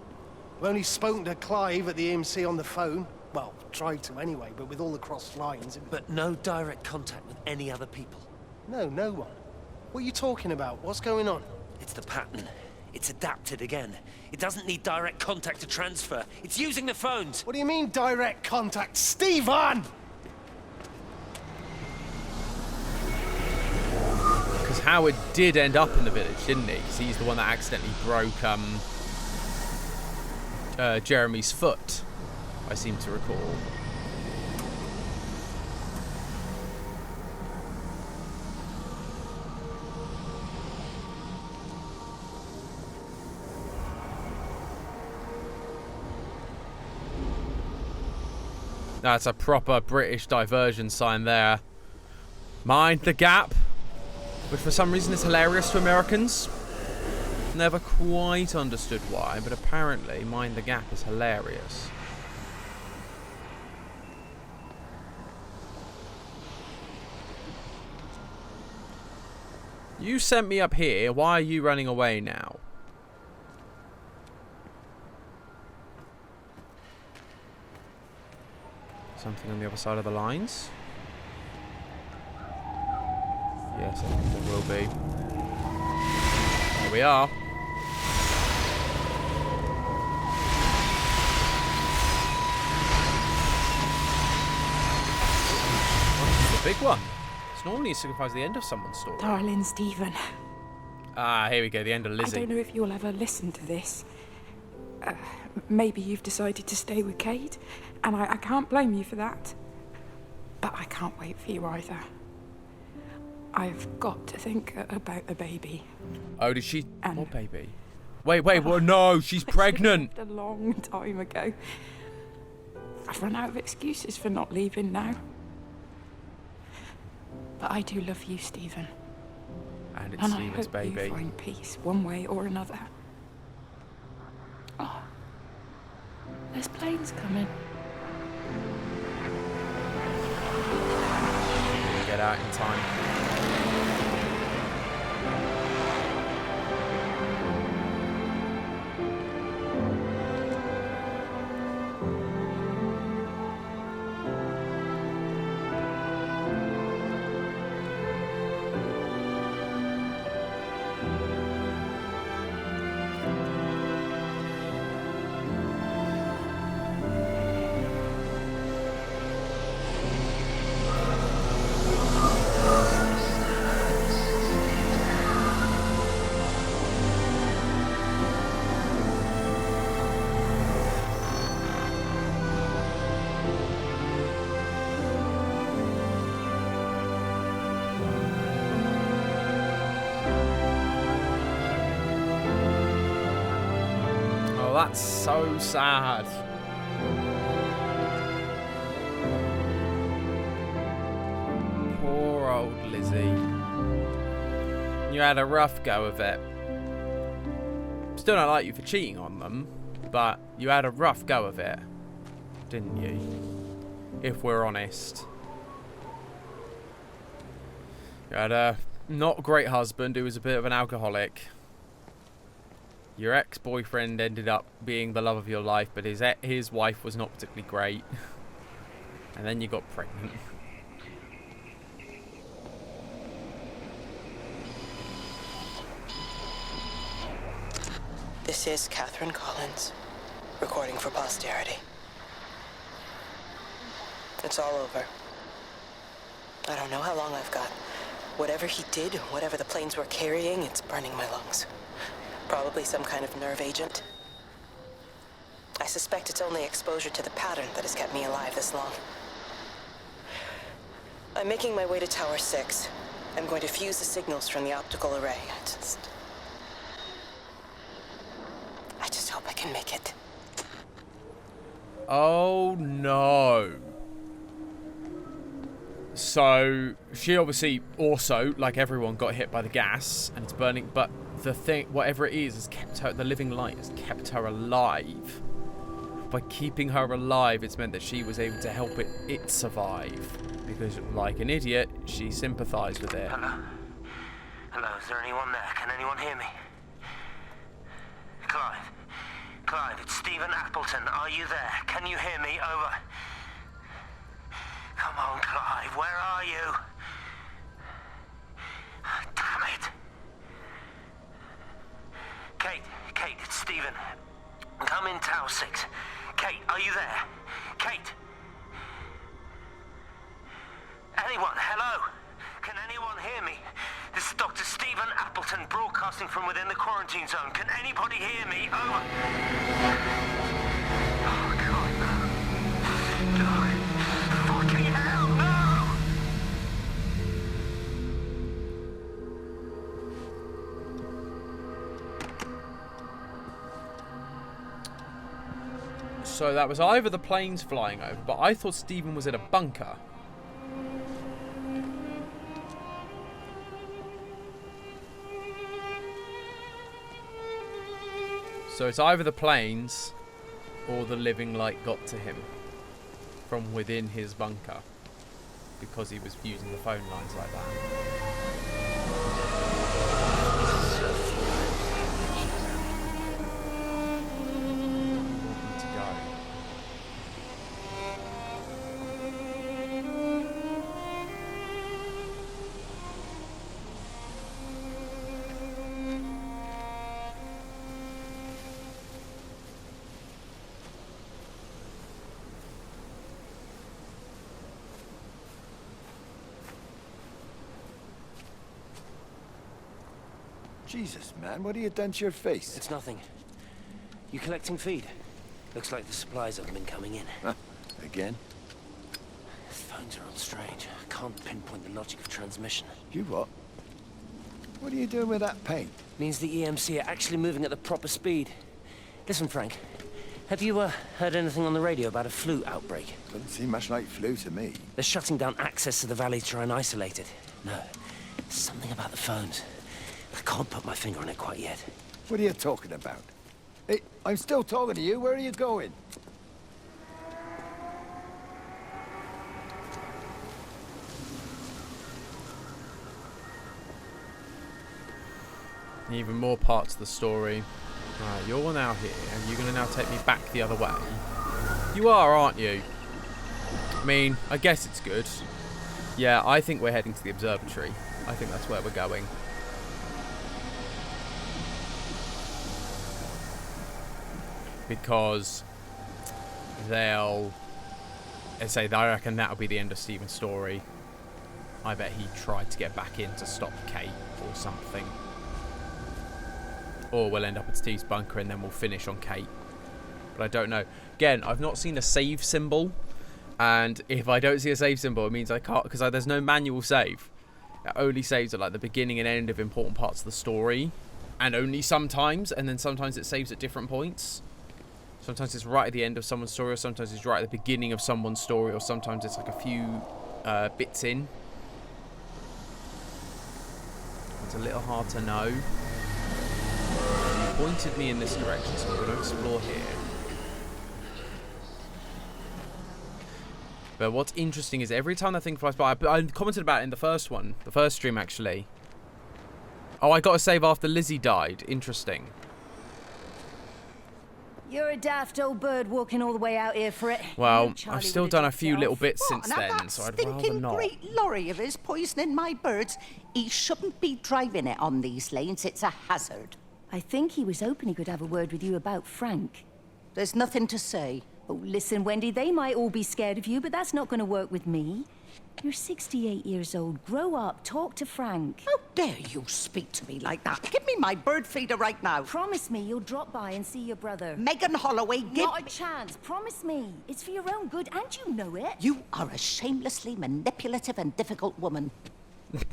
I've only spoken to Clive at the EMC on the phone. Well, tried to anyway, but with all the crossed lines... But no direct contact with any other people? No, no one. What are you talking about? What's going on? It's the pattern. It's adapted again. It doesn't need direct contact to transfer. It's using the phones. What do you mean, direct contact? Stephen! Because Howard did end up in the village, didn't he? Because he's the one that accidentally broke Jeremy's foot, I seem to recall. That's a proper British diversion sign there. Mind the gap, which for some reason is hilarious to Americans. Never quite understood why, but apparently mind the gap is hilarious. You sent me up here. Why are you running away now? Something on the other side of the lines? Yes, I think there will be. There we are. The big one. This normally signifies the end of someone's story. Darling Stephen. Ah, here we go, the end of Lizzie. I don't know if you'll ever listen to this. Maybe you've decided to stay with Kate, and I can't blame you for that. But I can't wait for you either. I've got to think about the baby. Oh, did she? What baby? Wait, well, no, she's pregnant. A long time ago. I've run out of excuses for not leaving now. But I do love you, Stephen. And it's and Stephen's baby. You find peace one way or another. Oh, there's planes coming. Get out in time. That's so sad. Poor old Lizzie. You had a rough go of it. Still don't like you for cheating on them, but you had a rough go of it, didn't you? If we're honest. You had a not great husband who was a bit of an alcoholic. Your ex-boyfriend ended up being the love of your life, but his wife was not particularly great. And then you got pregnant. This is Catherine Collins, recording for posterity. It's all over. I don't know how long I've got. Whatever he did, whatever the planes were carrying, it's burning my lungs. Probably some kind of nerve agent. I suspect it's only exposure to the pattern that has kept me alive this long. I'm making my way to Tower 6. I'm going to fuse the signals from the optical array. I just hope I can make it. Oh no. So she obviously also, like everyone, got hit by the gas and it's burning, but the thing, whatever it is, has kept her, the living light has kept her alive. By keeping her alive, it's meant that she was able to help it survive. Because, like an idiot, she sympathised with it. Hello? Hello, is there anyone there? Can anyone hear me? Clive? Clive, it's Stephen Appleton. Are you there? Can you hear me? Over. Come on, Clive, where are you? Damn it. Kate, it's Stephen. Come in Tower 6. Kate, are you there? Kate? Anyone, hello? Can anyone hear me? This is Dr. Stephen Appleton broadcasting from within the quarantine zone. Can anybody hear me? Over. Oh, God, no. No. Fucking hell, no! So that was either the planes flying over, but I thought Stephen was in a bunker. So it's either the planes or the living light got to him from within his bunker because he was using the phone lines like that. Jesus, man, what have you done to your face? It's nothing. You collecting feed? Looks like the supplies haven't been coming in. Huh? Again? Phones are all strange. I can't pinpoint the logic of transmission. You what? What are you doing with that paint? Means the EMC are actually moving at the proper speed. Listen, Frank. Have you heard anything on the radio about a flu outbreak? Doesn't seem much like flu to me. They're shutting down access to the valley to try and isolate it. No, something about the phones. I can't put my finger on it quite yet. What are you talking about? Hey, I'm still talking to you. Where are you going? Even more parts of the story. Right, you're now here, and you're going to now take me back the other way. You are, aren't you? I mean, I guess it's good. Yeah, I think we're heading to the observatory. I think that's where we're going. Because they'll... I reckon that'll be the end of Stephen's story. I bet he tried to get back in to stop Kate or something. Or we'll end up at Steve's bunker and then we'll finish on Kate. But I don't know. Again, I've not seen a save symbol. And if I don't see a save symbol, it means I can't... Because there's no manual save. It only saves at like the beginning and end of important parts of the story. And only sometimes. And then sometimes it saves at different points. Sometimes it's right at the end of someone's story, or sometimes it's right at the beginning of someone's story, or sometimes it's like a few bits in. It's a little hard to know. You pointed me in this direction, so I'm going to explore here. But what's interesting is every time that thing flies by, I commented about it in the first one, the first stream actually. Oh, I got to save after Lizzie died. Interesting. You're a daft old bird walking all the way out here for it. Well, I've still done a few little bits since Now then, that so I'd rather stinking not. great lorry of his poisoning my birds. He shouldn't be driving it on these lanes. It's a hazard. I think he was hoping he could have a word with you about Frank. There's nothing to say. Oh, listen, Wendy, they might all be scared of you, but that's not going to work with me. You're 68 years old. Grow up. Talk to Frank. How dare you speak to me like that? Give me my bird feeder right now. Promise me you'll drop by and see your brother. Megan Holloway, give Not a chance. Promise me. It's for your own good, and you know it. You are a shamelessly manipulative and difficult woman.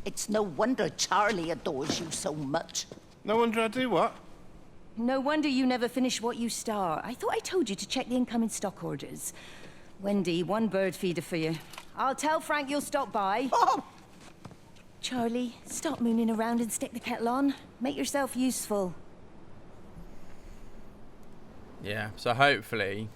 It's no wonder Charlie adores you so much. No wonder I do what? No wonder you never finish what you start. I thought I told you to check the incoming stock orders. Wendy, one bird feeder for you. I'll tell Frank you'll stop by. Oh! Charlie, stop mooning around and stick the kettle on. Make yourself useful. Yeah, so hopefully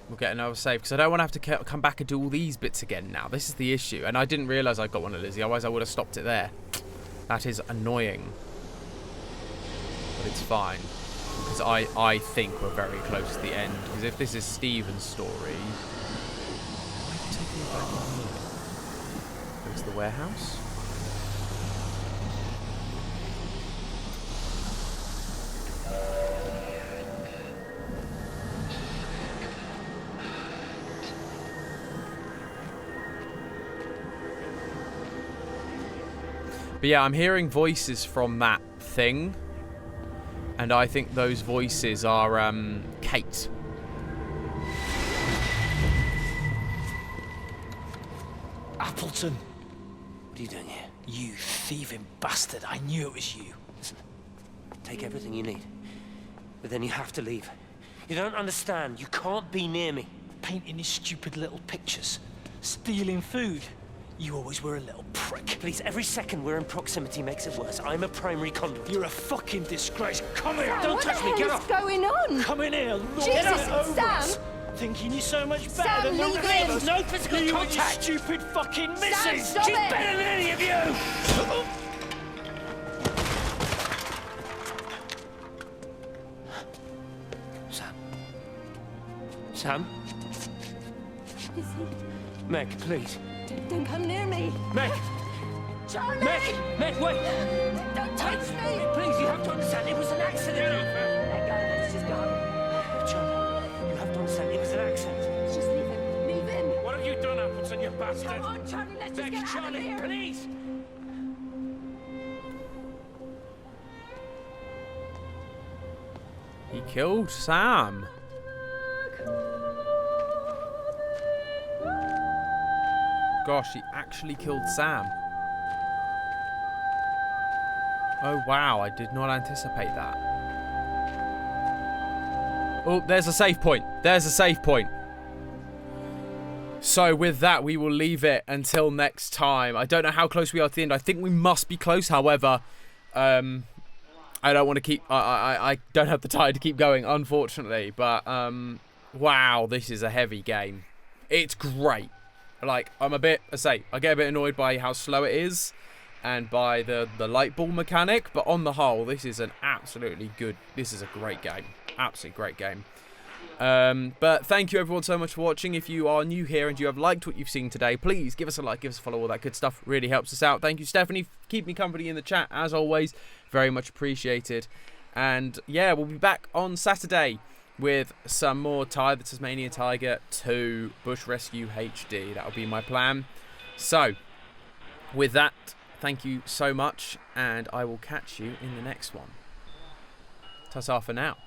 we'll get another save, because I don't want to have to come back and do all these bits again now. This is the issue, and I didn't realise I got one of Lizzie, otherwise I would have stopped it there. That is annoying. But it's fine, because I think we're very close to the end, because if this is Stephen's story... Why are you taking me back in here? Go to the warehouse? But yeah, I'm hearing voices from that thing. And I think those voices are, Kate. Appleton. What are you doing here? You thieving bastard. I knew it was you. Listen, take everything you need. But then you have to leave. You don't understand. You can't be near me. Painting these stupid little pictures. Stealing food. You always were a little prick. Please, every second we're in proximity makes it worse. I'm a primary conduit. You're a fucking disgrace. Come here. Don't touch me. Get off. What the hell is going on? Come in here. Look. Jesus, Get over Sam. us. Thinking you're so much better Sam, than the leave rest him. of us. No physical You contact. and your stupid fucking missus. Sam, stop She's it. better than any of you. Sam? Lizzie, Meg, please. don't come near me. Meg! Charlie! Meg, wait! Don't touch me! Please, you have to understand, it was an accident. Let go, let's just go. Charlie, you have to understand, it was an accident. Just leave him. Leave him. What have you done, Appleton, you bastard? Come on, Charlie, let's just Meg, get out of Charlie, here. please! He killed Sam. Gosh, he actually killed Sam. Oh wow, I did not anticipate that. Oh, there's a save point. There's a save point. So with that, we will leave it until next time. I don't know how close we are to the end. I think we must be close. However, I don't want to keep... I don't have the time to keep going, unfortunately. But, wow, this is a heavy game. It's great. Like, I'm a bit... I get a bit annoyed by how slow it is. And by the light ball mechanic. But on the whole, this is an absolutely good... This is a great game. Absolutely great game. But thank you everyone so much for watching. If you are new here and you have liked what you've seen today, please give us a like, give us a follow, all that good stuff really helps us out. Thank you, Stephanie, keep me company in the chat as always, very much appreciated. And yeah, we'll be back on Saturday with some more Ty the Tasmanian Tiger 2 Bush Rescue HD. That'll be my plan. So with that, thank you so much, and I will catch you in the next one. Ta-ta for now.